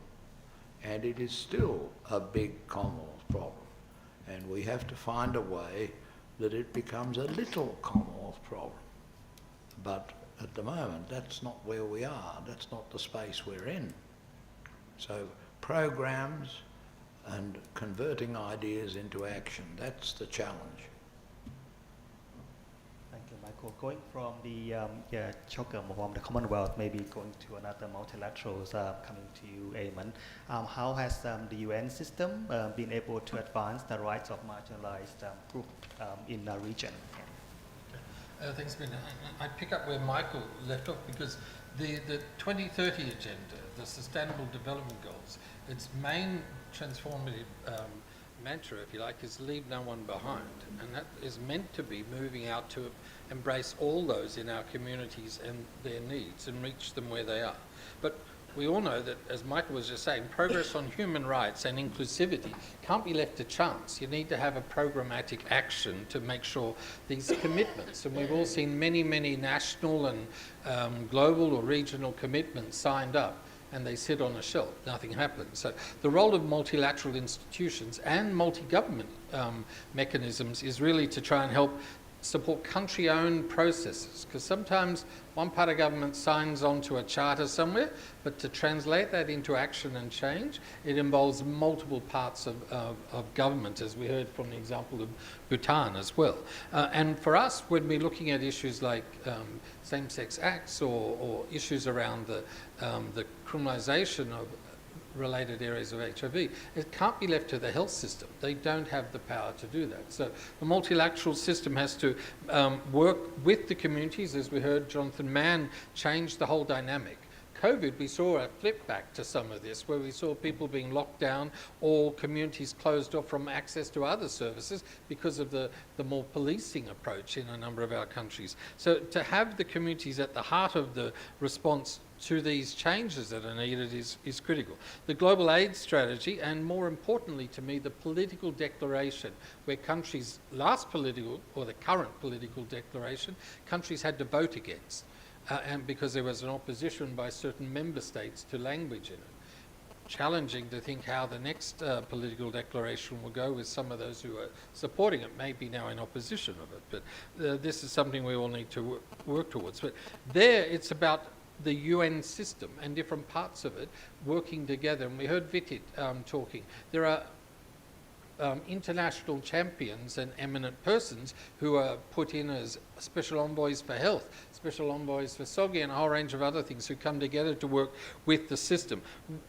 and it is still a big Commonwealth problem. And we have to find a way that it becomes a little Commonwealth problem. But at the moment, that's not where we are. That's not the space we're in. So programs and converting ideas into action, that's the challenge. Thank you, Michael. for going from the CHOCOM, from the Commonwealth, maybe going to another multilaterals, coming to you, Eamon. How has the UN system been able to advance the rights of marginalized groups in the region? Thanks, Ben. I pick up where Michael left off, because the 2030 agenda, the Sustainable Development Goals, its main transformative mantra, if you like, is leave no one behind. And that is meant to be moving out to embrace all those in our communities and their needs and reach them where they are. But we all know that, as Michael was just saying, progress on human rights and inclusivity can't be left to chance. You need to have a programmatic action to make sure these commitments, and we've all seen many, many national and global or regional commitments signed up, and they sit on a shelf, nothing happens. So the role of multilateral institutions and multi-government mechanisms is really to try and help support country-owned processes, because sometimes one part of government signs on to a charter somewhere, but to translate that into action and change, it involves multiple parts of government, as we heard from the example of Bhutan as well. And for us, when we're looking at issues like same-sex acts or issues around the criminalization of related areas of HIV, it can't be left to the health system. They don't have the power to do that. So the multilateral system has to work with the communities. As we heard Jonathan Mann change the whole dynamic. COVID, we saw a flip back to some of this, where we saw people being locked down or communities closed off from access to other services because of the more policing approach in a number of our countries. So to have the communities at the heart of the response to these changes that are needed is critical. The global aid strategy, and more importantly to me, the political declaration, where countries, last political, or the current political declaration, countries had to vote against, and because there was an opposition by certain member states to language in it. Challenging to think how the next political declaration will go with some of those who are supporting it, may be now in opposition of it, but this is something we all need to work towards. But there, it's about the UN system and different parts of it working together. And we heard Vitit talking. There are international champions and eminent persons who are put in as special envoys for health, special envoys for SOGI, and a whole range of other things who come together to work with the system.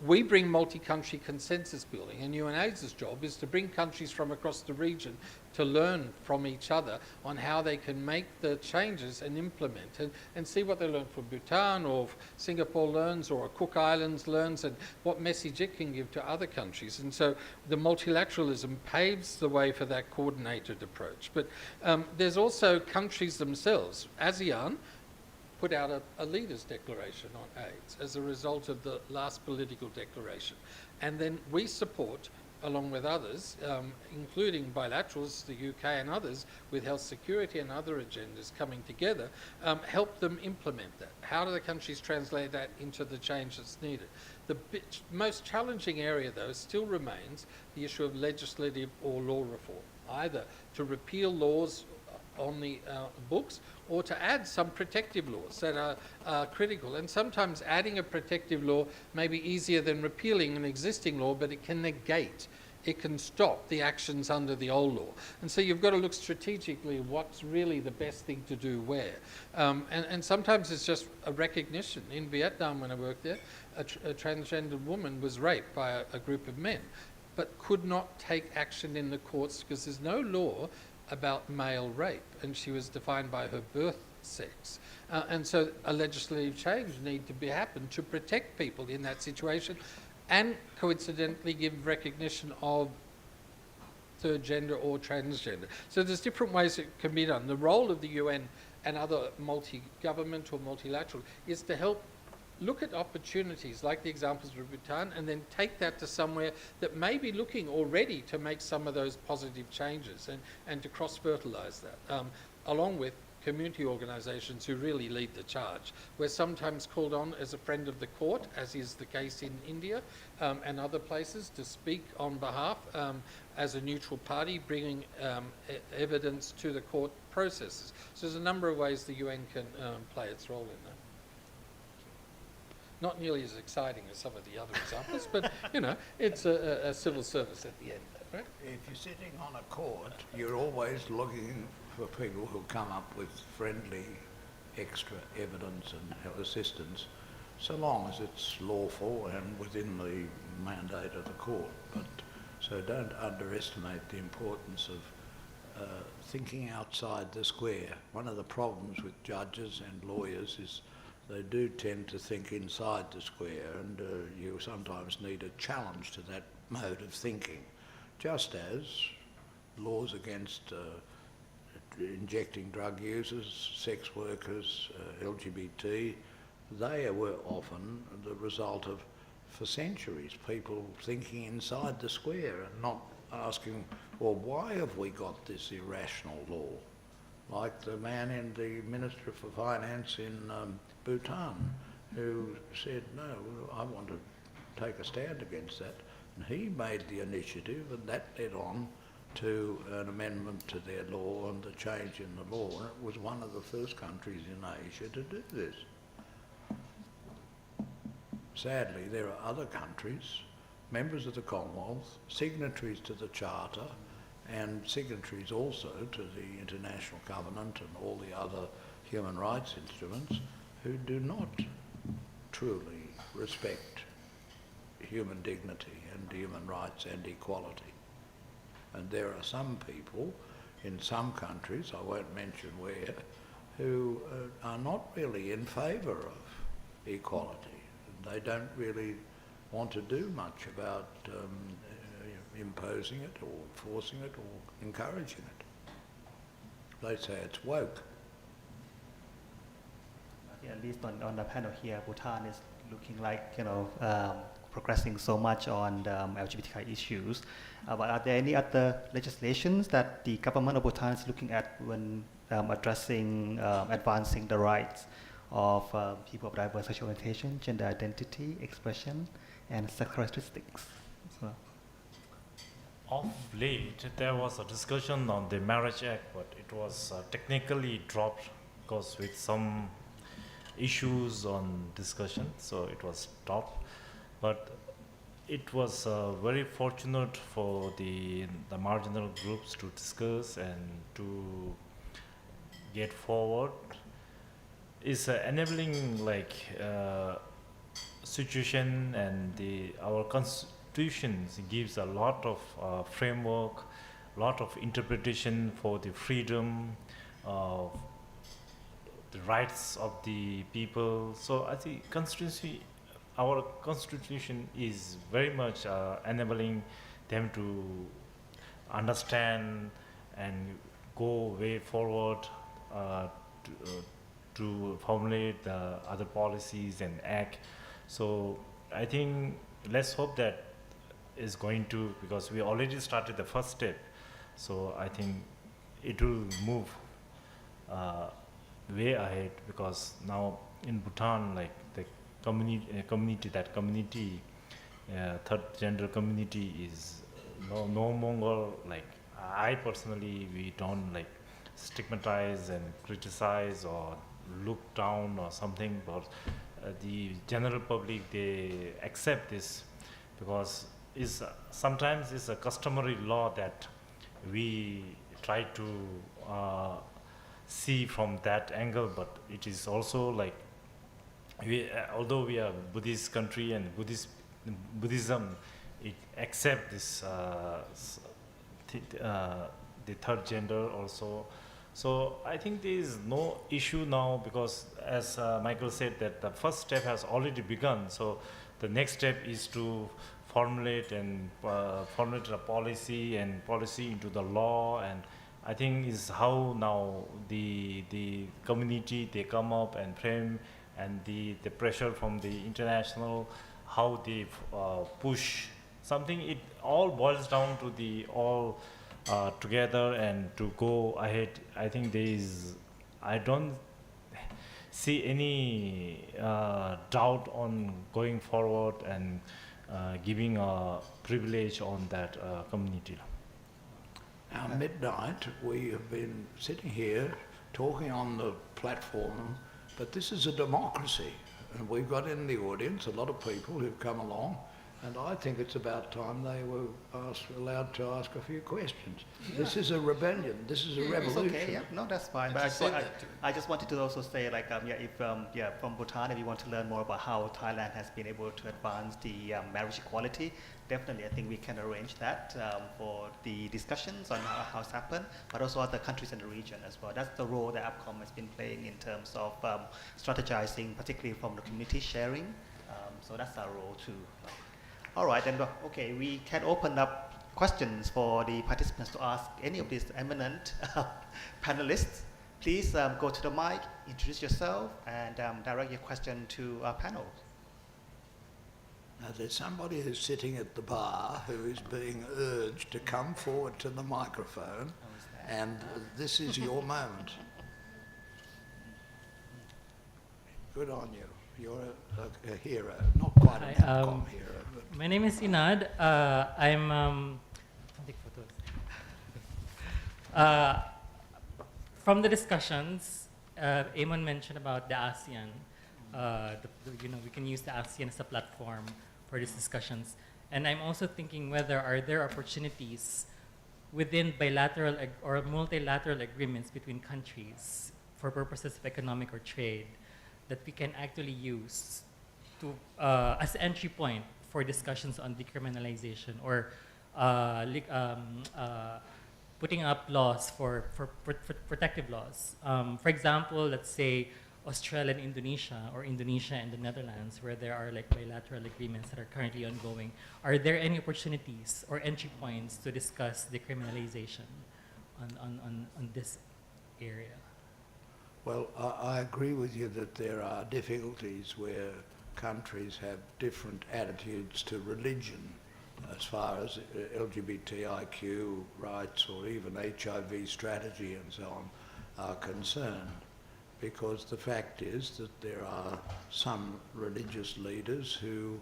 We bring multi-country consensus building, and UNAIDS's job is to bring countries from across the region to learn from each other on how they can make the changes and implement and see what they learn from Bhutan, or Singapore learns, or Cook Islands learns, and what message it can give to other countries. And so the multilateralism paves the way for that coordinated approach. But there's also countries themselves. ASEAN put out a leaders' declaration on AIDS as a result of the last political declaration. And then we support, along with others, including bilaterals, the UK and others, with health security and other agendas coming together, help them implement that. How do the countries translate that into the change that's needed? The most challenging area, though, still remains the issue of legislative or law reform, either to repeal laws on the books, or to add some protective laws that are critical. And sometimes adding a protective law may be easier than repealing an existing law, but it can negate, it can stop the actions under the old law. And so you've got to look strategically what's really the best thing to do where. And sometimes it's just a recognition. In Vietnam, when I worked there, a transgender woman was raped by a group of men, but could not take action in the courts because there's no law about male rape, and she was defined by her birth sex. And so a legislative change needed to happen to protect people in that situation, and coincidentally give recognition of third gender or transgender. So there's different ways it can be done. The role of the UN and other multi-government or multilateral is to help look at opportunities like the examples of Bhutan, and then take that to somewhere that may be looking already to make some of those positive changes and to cross-fertilise that, along with community organisations who really lead the charge. We're sometimes called on as a friend of the court, as is the case in India and other places, to speak on behalf as a neutral party, bringing evidence to the court processes. So there's a number of ways the UN can play its role in that. Not nearly as exciting as some of the other examples, but, you know, it's a civil service at the end, right? If you're sitting on a court, you're always looking for people who come up with friendly extra evidence and assistance, so long as it's lawful and within the mandate of the court. But so don't underestimate the importance of thinking outside the square. One of the problems with judges and lawyers is they do tend to think inside the square, and you sometimes need a challenge to that mode of thinking, just as laws against injecting drug users, sex workers, LGBT, they were often the result of, for centuries, people thinking inside the square and not asking, well, why have we got this irrational law? Like the man in the Minister for Finance in Bhutan, who said, no, I want to take a stand against that. And he made the initiative, and that led on to an amendment to their law and the change in the law. And it was one of the first countries in Asia to do this. Sadly, there are other countries, members of the Commonwealth, signatories to the Charter, and signatories also to the International Covenant and all the other human rights instruments, who do not truly respect human dignity and human rights and equality. And there are some people in some countries, I won't mention where, who are not really in favour of equality. They don't really want to do much about imposing it or forcing it or encouraging it. They say it's woke. Yeah, at least on the panel here, Bhutan is looking like, progressing so much on the LGBTI issues. But are there any other legislations that the government of Bhutan is looking at when addressing, advancing the rights of people of diverse sexual orientation, gender identity, expression, and sex characteristics? So. Of late, there was a discussion on the Marriage Act, but it was technically dropped because with some issues on discussion, so it was stopped. But it was very fortunate for the marginal groups to discuss and to get forward. It's enabling situation, and our Constitution gives a lot of framework, lot of interpretation for the freedom of the rights of the people. So I think our Constitution is very much enabling them to understand and go way forward to formulate the other policies and act. So I think let's hope that is going to, because we already started the first step, so I think it will move way ahead, because now in Bhutan, like the community, third gender community is no longer, like, I personally, we don't like stigmatize and criticize or look down or something, but the general public, they accept this, because sometimes it's a customary law that we try to see from that angle, but it is also like, although we are a Buddhist country and Buddhism, it accepts this the third gender also. So I think there is no issue now, because as Michael said, that the first step has already begun. So the next step is to formulate a policy into the law, and I think is how now the community, they come up and frame, and the pressure from the international, how they push something. It all boils down to the all together and to go ahead. I think I don't see any doubt on going forward and giving a privilege on that community. Now, midnight, we have been sitting here talking on the platform, but this is a democracy, and we've got in the audience a lot of people who've come along, And I think it's about time they were allowed to ask a few questions. Yeah. This is a rebellion. This is a revolution. It's okay, yeah. No, that's fine. But I just wanted to also say, like, if from Bhutan, if you want to learn more about how Thailand has been able to advance the marriage equality, definitely I think we can arrange that for the discussions on how it's happened, but also other countries in the region as well. That's the role that APCOM has been playing in terms of strategizing, particularly from the community sharing. So that's our role too. All right, then, okay, we can open up questions for the participants to ask any of these eminent panelists. Please go to the mic, introduce yourself, and direct your question to our panel. Now, there's somebody who's sitting at the bar who is being urged to come forward to the microphone, and this is your moment. Good on you. You're a hero, not quite an APCOM hero. But my name is Inad. From the discussions, Eamon mentioned about the ASEAN. We can use the ASEAN as a platform for these discussions. And I'm also thinking whether are there opportunities within bilateral or multilateral agreements between countries for purposes of economic or trade that we can actually use to as an entry point for discussions on decriminalization or putting up laws for protective laws. For example, let's say Australia and Indonesia, or Indonesia and the Netherlands, where there are like bilateral agreements that are currently ongoing. Are there any opportunities or entry points to discuss decriminalization on this area? Well, I agree with you that there are difficulties where countries have different attitudes to religion as far as LGBTIQ rights or even HIV strategy and so on are concerned. Because the fact is that there are some religious leaders who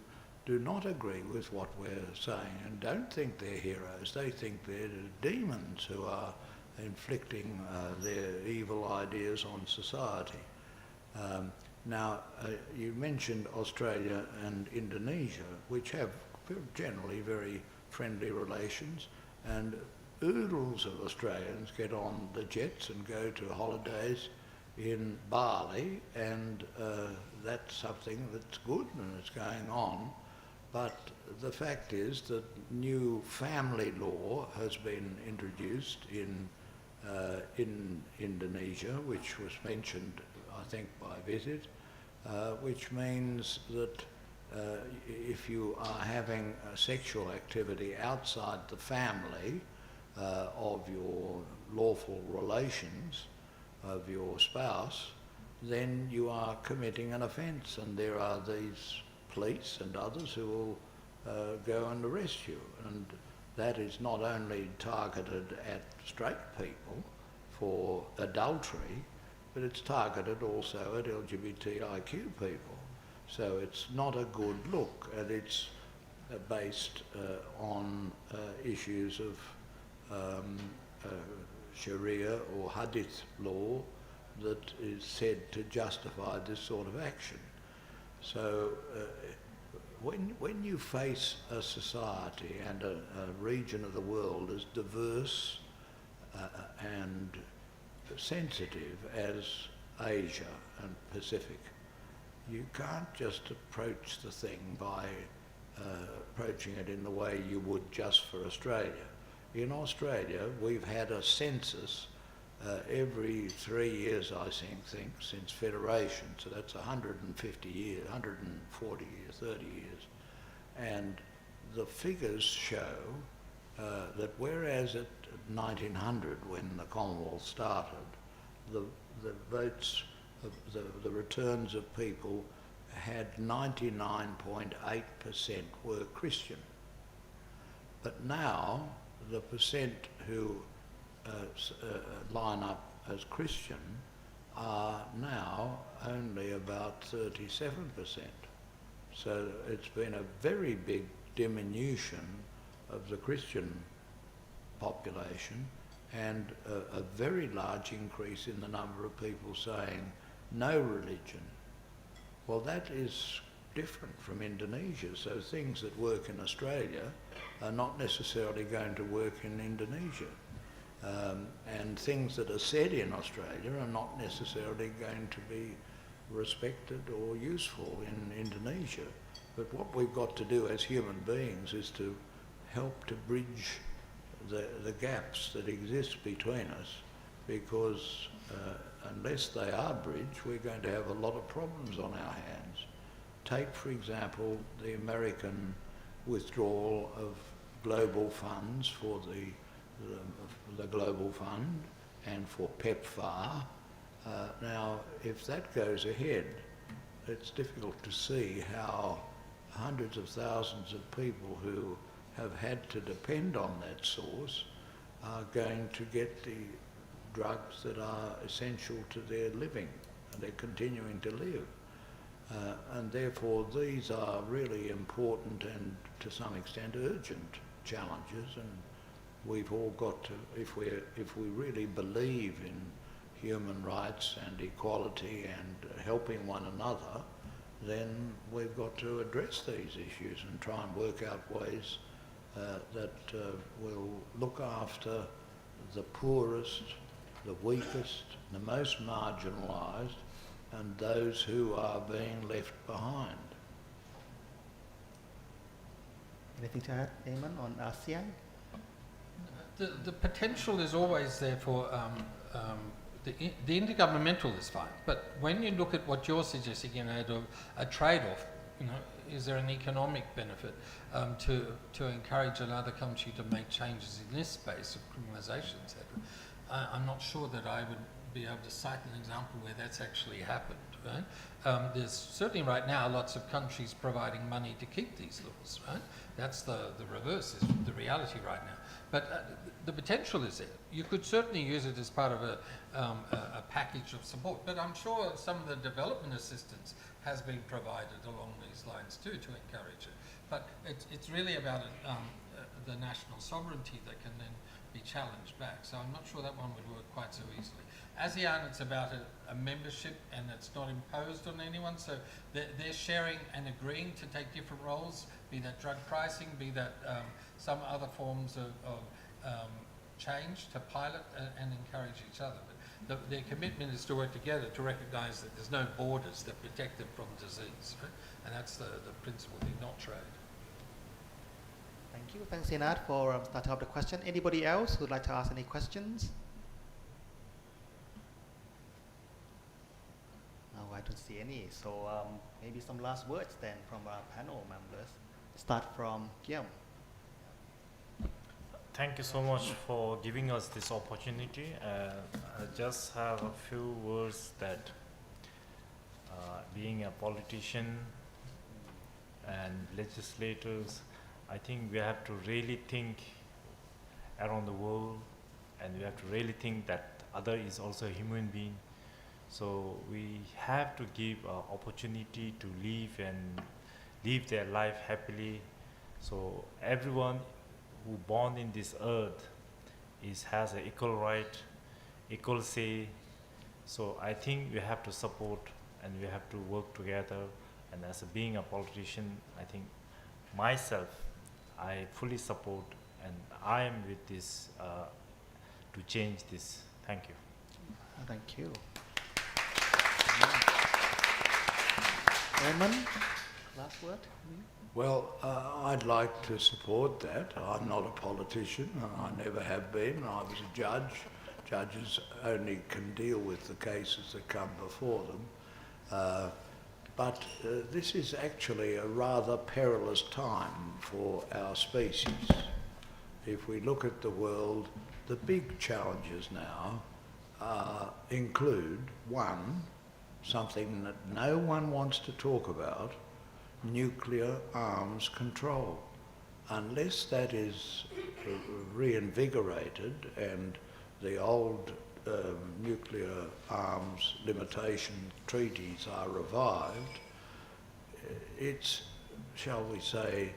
do not agree with what we're saying and don't think they're heroes. They think they're demons who are inflicting their evil ideas on society. Now, you mentioned Australia and Indonesia, which have generally very friendly relations, and oodles of Australians get on the jets and go to holidays in Bali, and that's something that's good and it's going on. But the fact is that new family law has been introduced in Indonesia, which was mentioned, I think, by Visit, which means that if you are having sexual activity outside the family of your lawful relations, of your spouse, then you are committing an offence, and there are these police and others who will go and arrest you. And that is not only targeted at straight people for adultery, but it's targeted also at LGBTIQ people. So it's not a good look, and it's based on issues of Sharia or Hadith law that is said to justify this sort of action. So when you face a society and a region of the world as diverse and sensitive as Asia and Pacific, you can't just approach the thing by approaching it in the way you would just for Australia. In Australia, we've had a census every 3 years, I think, since Federation. So that's 150 years, 140 years, 30 years. And the figures show that whereas at 1900, when the Commonwealth started, the votes, the returns of people had 99.8% were Christian. But now, the percent who line up as Christian are now only about 37%. So it's been a very big diminution of the Christian population and a very large increase in the number of people saying no religion. Well, that is different from Indonesia. So things that work in Australia are not necessarily going to work in Indonesia. And things that are said in Australia are not necessarily going to be respected or useful in Indonesia. But what we've got to do as human beings is to help to bridge the gaps that exist between us, because unless they are bridged, we're going to have a lot of problems on our hands. Take, for example, the American withdrawal of global funds for the Global Fund and for PEPFAR. Now, if that goes ahead, it's difficult to see how hundreds of thousands of people who have had to depend on that source are going to get the drugs that are essential to their living, and they're continuing to live. And therefore these are really important and to some extent urgent challenges, and we've all got to, if we really believe in human rights and equality and helping one another, then we've got to address these issues and try and work out ways that will look after the poorest, the weakest, the most marginalised, and those who are being left behind. Anything to add, Eamon, on ASEAN? The potential is always there for the intergovernmental is fine, but when you look at what you're suggesting, a trade-off, is there an economic benefit to encourage another country to make changes in this space of criminalisation, etc.? I'm not sure that I would be able to cite an example where that's actually happened, right? There's certainly right now lots of countries providing money to keep these laws, right? That's the reverse, is the reality right now. But the potential is there. You could certainly use it as part of a package of support, but I'm sure some of the development assistance has been provided along these lines too to encourage it. But it's really about the national sovereignty that can then be challenged back. So I'm not sure that one would work quite so easily. ASEAN, it's about a membership, and it's not imposed on anyone. So they're sharing and agreeing to take different roles, be that drug pricing, be that some other forms of change to pilot and encourage each other. But their commitment is to work together to recognise that there's no borders that protect them from disease, right? And that's the principle thing, not trade. Thank you. Thanks, Senad, for starting off the question. Anybody else who would like to ask any questions? No, I don't see any. So maybe some last words then from our panel members. Start from Guillaume. Thank you so much for giving us this opportunity. I just have a few words that being a politician and legislators, I think we have to really think around the world, and we have to really think that other is also a human being. So we have to give an opportunity to live and live their life happily. So everyone who born in this earth has an equal right, equal say. So I think we have to support and we have to work together. And as being a politician, I think myself, I fully support, and I am with this to change this. Thank you. Thank you. Raymond, last word? Well, I'd like to support that. I'm not a politician. I never have been. I was a judge. Judges only can deal with the cases that come before them. But this is actually a rather perilous time for our species. If we look at the world, the big challenges now include, one, something that no one wants to talk about, nuclear arms control. Unless that is reinvigorated and the old nuclear arms limitation treaties are revived, it's, shall we say,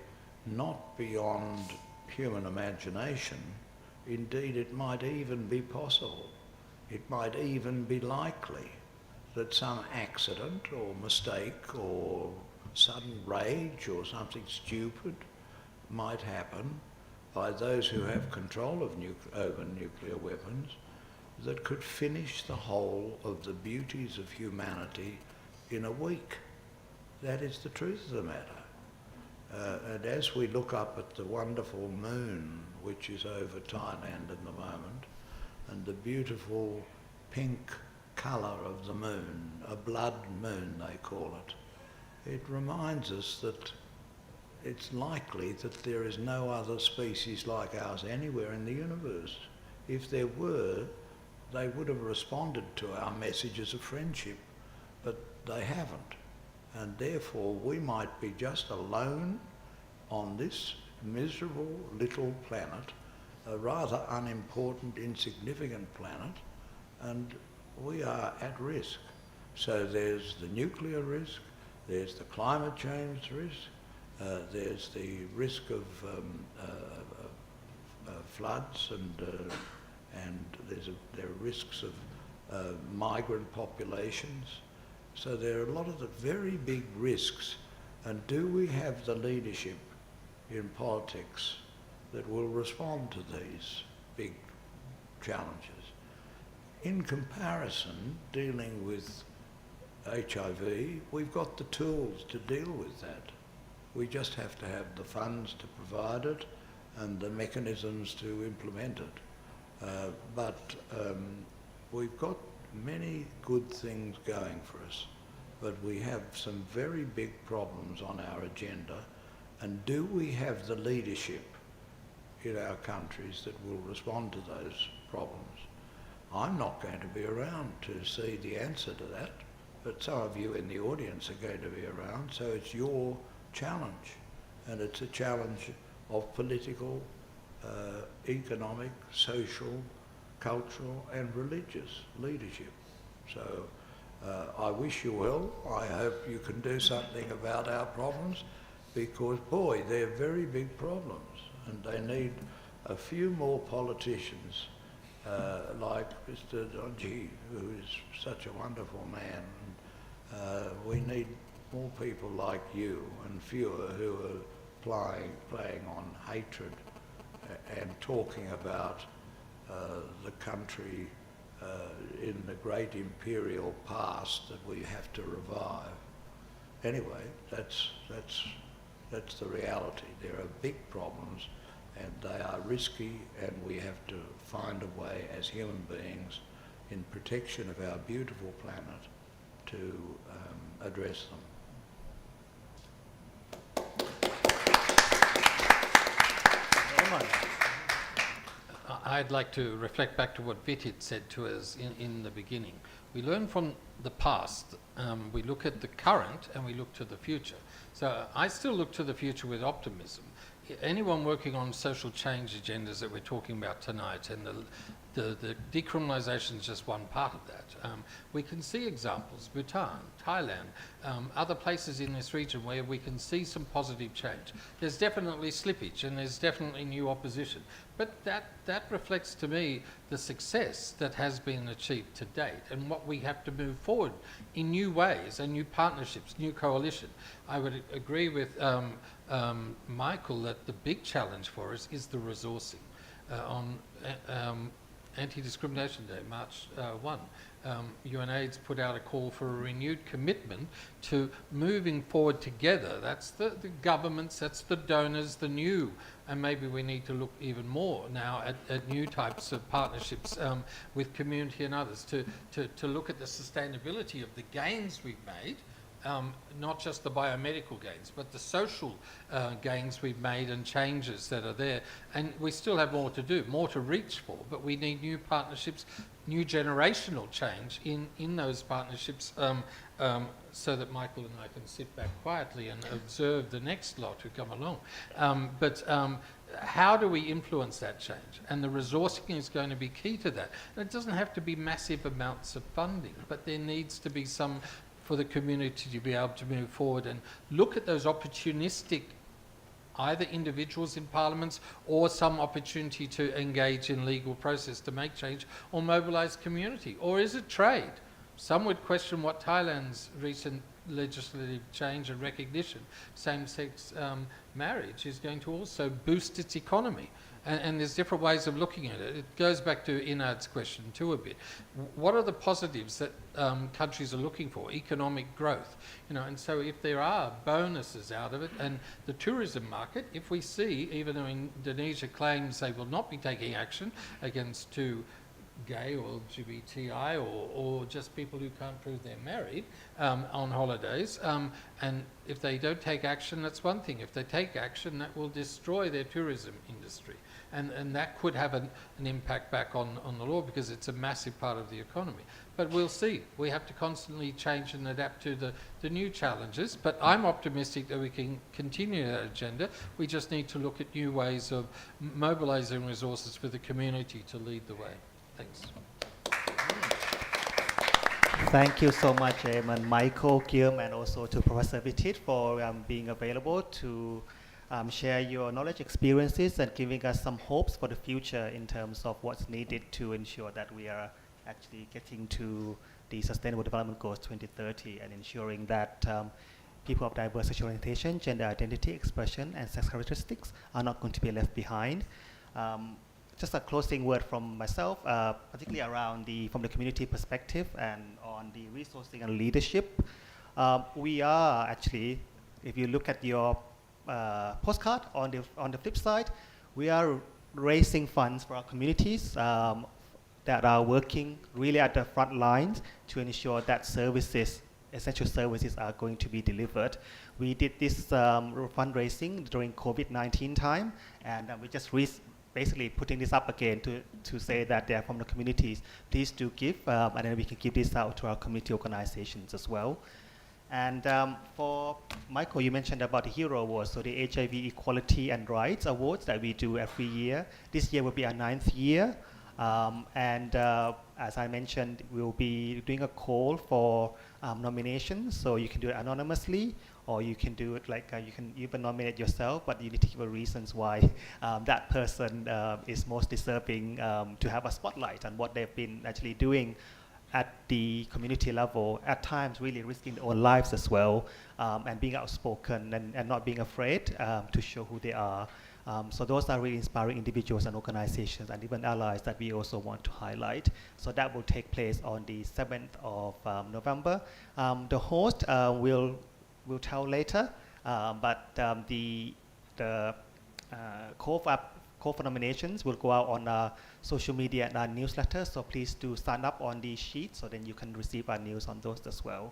not beyond human imagination. Indeed, it might even be possible. It might even be likely that some accident or mistake or sudden rage or something stupid might happen by those who have control of over nuclear weapons that could finish the whole of the beauties of humanity in a week. That is the truth of the matter. And as we look up at the wonderful moon, which is over Thailand at the moment, and the beautiful pink colour of the moon, a blood moon they call it, it reminds us that it's likely that there is no other species like ours anywhere in the universe. If there were, they would have responded to our messages of friendship, but they haven't. And therefore we might be just alone on this miserable little planet, a rather unimportant, insignificant planet, and we are at risk. So there's the nuclear risk, there's the climate change risk, there's the risk of floods, and there are risks of migrant populations. So there are a lot of the very big risks, and do we have the leadership in politics that will respond to these big challenges? In comparison, dealing with HIV, we've got the tools to deal with that. We just have to have the funds to provide it and the mechanisms to implement it. But we've got many good things going for us, but we have some very big problems on our agenda. And do we have the leadership in our countries that will respond to those problems? I'm not going to be around to see the answer to that, but some of you in the audience are going to be around, so it's your challenge. And it's a challenge of political, economic, social, cultural and religious leadership. So I wish you well. I hope you can do something about our problems, because boy, they're very big problems, and they need a few more politicians like Mr. Donji, who is such a wonderful man. We need more people like you and fewer who are playing on hatred and talking about the country in the great imperial past that we have to revive. Anyway, that's the reality. There are big problems, and they are risky, and we have to find a way as human beings in protection of our beautiful planet to address them. I'd like to reflect back to what Vitit said to us in the beginning. We learn from the past, we look at the current, and we look to the future. So I still look to the future with optimism. Anyone working on social change agendas that we're talking about tonight, and the decriminalisation is just one part of that. We can see examples, Bhutan, Thailand, other places in this region where we can see some positive change. There's definitely slippage and there's definitely new opposition, but that reflects to me the success that has been achieved to date and what we have to move forward in new ways and new partnerships, new coalition. I would agree with Michael that the big challenge for us is the resourcing. On Anti-Discrimination Day, March 1, UNAIDS put out a call for a renewed commitment to moving forward together. That's the governments, that's the donors, the new, and maybe we need to look even more now at new types of partnerships with community and others to look at the sustainability of the gains we've made. Not just the biomedical gains, but the social gains we've made and changes that are there. And we still have more to do, more to reach for, but we need new partnerships, new generational change in those partnerships so that Michael and I can sit back quietly and observe the next lot who come along. How do we influence that change? And the resourcing is going to be key to that. And it doesn't have to be massive amounts of funding, but there needs to be some for the community to be able to move forward and look at those opportunistic, either individuals in parliaments or some opportunity to engage in legal process to make change or mobilise community. Or is it trade? Some would question what Thailand's recent legislative change and recognition, same-sex marriage is going to also boost its economy. And there's different ways of looking at it. It goes back to Inad's question too a bit. What are the positives that countries are looking for? Economic growth, and so if there are bonuses out of it, and the tourism market, if we see, even though Indonesia claims they will not be taking action against two gay or LGBTI or just people who can't prove they're married on holidays, and if they don't take action, that's one thing. If they take action, that will destroy their tourism industry. And that could have an impact back on the law, because it's a massive part of the economy. But we'll see. We have to constantly change and adapt to the new challenges. But I'm optimistic that we can continue that agenda. We just need to look at new ways of mobilising resources for the community to lead the way. Thanks. Thank you so much, Eamon, Michael, Guillaume, and also to Professor Vitit for being available to share your knowledge, experiences, and giving us some hopes for the future in terms of what's needed to ensure that we are actually getting to the Sustainable Development Goals 2030 and ensuring that people of diverse sexual orientation, gender identity, expression, and sex characteristics are not going to be left behind. Just a closing word from myself, particularly around from the community perspective and on the resourcing and leadership. We are actually, if you look at your postcard on the flip side, we are raising funds for our communities that are working really at the front lines to ensure that essential services are going to be delivered. We did this fundraising during COVID-19 time, and we just basically putting this up again to say that they're from the communities. Please do give, and then we can give this out to our community organizations as well. And for Michael, you mentioned about the Hero Awards, so the HIV Equality and Rights Awards that we do every year. This year will be our 9th year. As I mentioned, we'll be doing a call for nominations, so you can do it anonymously, or you can do it like you can even nominate yourself, but you need to give a reasons why that person is most deserving to have a spotlight on what they've been actually doing at the community level, at times really risking their own lives as well, and being outspoken and not being afraid to show who they are. So those are really inspiring individuals and organizations and even allies that we also want to highlight. So that will take place on the 7th of November. The host will tell later, but the call for nominations will go out on our social media and our newsletter, so please do sign up on the sheet so then you can receive our news on those as well.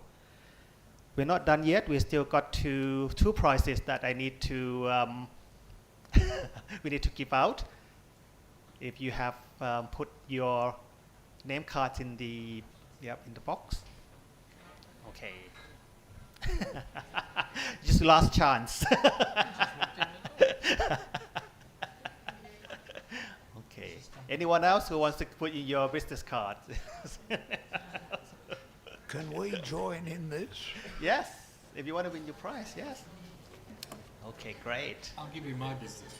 We're not done yet. We still got two prizes that I need to we need to give out. If you have put your name cards in the box. Okay. Just last chance. Okay. Anyone else who wants to put in your business card? Can we join in this? Yes. If you want to win your prize, yes. Okay, great. I'll give you my business.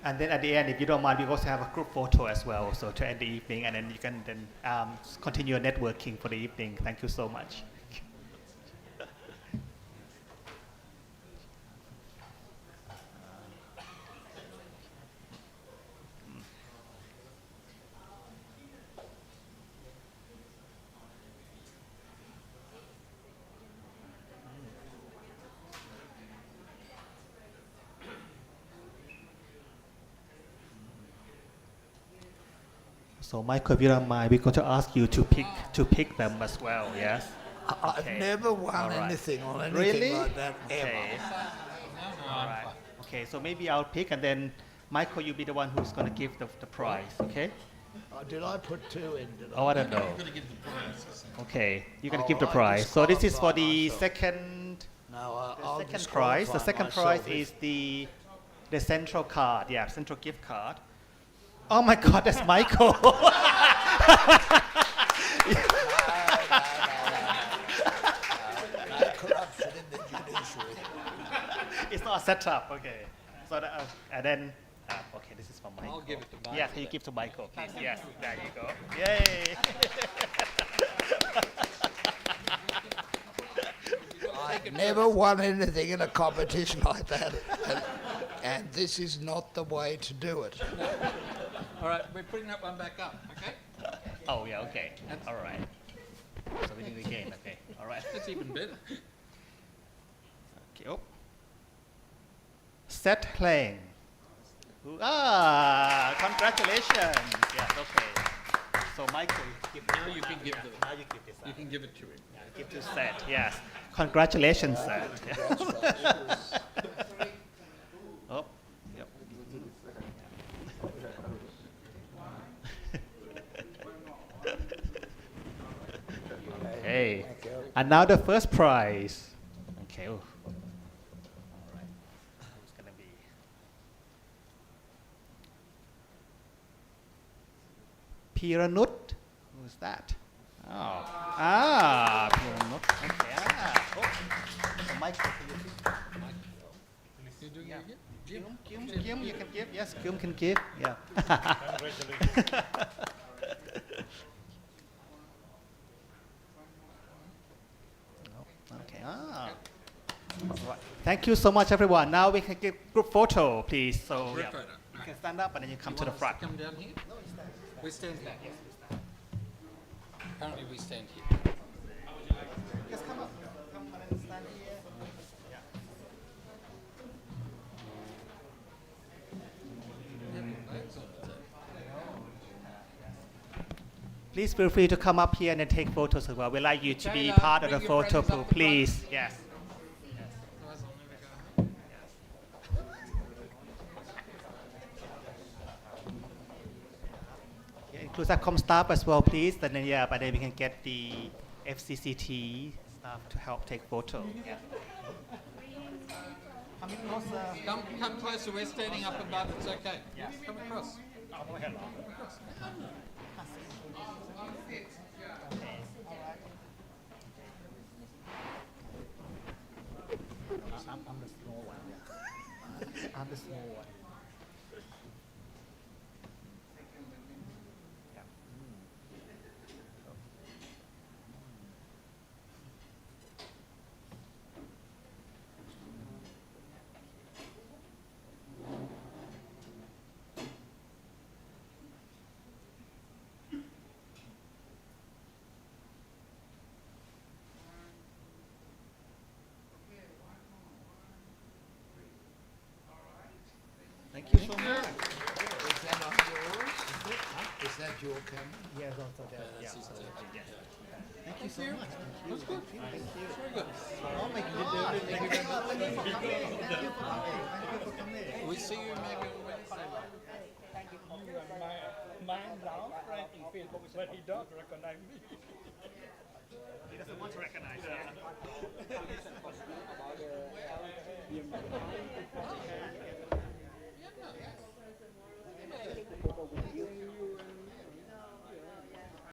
And then at the end, if you don't mind, we also have a group photo as well, so to end the evening, and then you can continue your networking for the evening. Thank you so much. So Michael, if you don't mind, we're going to ask you to pick them as well, yes? I've never won anything on anything like that ever. All right. Okay, so maybe I'll pick, and then Michael, you'll be the one who's going to give the prize, okay? Did I put two in? I don't know. Okay, you're going to give the prize. So this is for the second prize. The second prize is the central card, central gift card. Oh my God, that's Michael. Corruption in the judiciary. It's not a setup, okay. So and then, okay, this is for Michael. I'll give it to Michael. Yes, you give to Michael, please. Yes, there you go. Yay! I've never won anything in a competition like that. And this is not the way to do it. All right, we're putting that one back up, okay? Oh, yeah, okay. All right. So we do it again, okay. All right. That's even better. Okay. Oh. Set playing. Ah, congratulations. Yes, okay. So Michael, Now you can give now you give this You can give it to him. give to Seth, yes. Congratulations, Seth. Oh, yep. Okay. And now the first prize. Okay. Oh. All right. Who's gonna be? Piranut? Who's that? Oh. Ah, Piranut. Okay. Ah. Oh. So Michael, can you You doing it again? Jim. Kim, you can give. Yes, Kim can give. Yeah. Okay. Ah. All right. Thank you so much, everyone. Now we can get group photo, please. So Group yeah. photo. You can stand up and then you come You to the want us front. Come down here? No, we stand. We stand here. Yes, we stand. Currently, we stand here. Just come up. Come and stand here. Yeah. Please feel free to come up here and then take photos as well. We'd like you to be Taylor, part of the bring your photo friends up pool, the please. front. Yes. Otherwise, I'll never go home. Yeah, include APCOM staff as well, please. And then, yeah, by then we can get the FCCT staff to help take photo. Yeah. Coming closer. Come closer. We're standing up above. It's okay. Yes. Come across. I'm the small one. Yeah. I'm the small one. Yeah. Thank you so much. Is that on yours? Is that your camera? Yes, also there. Yeah. Yeah. Thank you so much. That's good. Thank you. Very good. Oh my God. Thank you very much. Thank you for coming. Thank you for coming. Thank you for coming. We see you maybe on Wednesday. My now friend in Facebook, but he don't recognize me. He doesn't want to recognize that.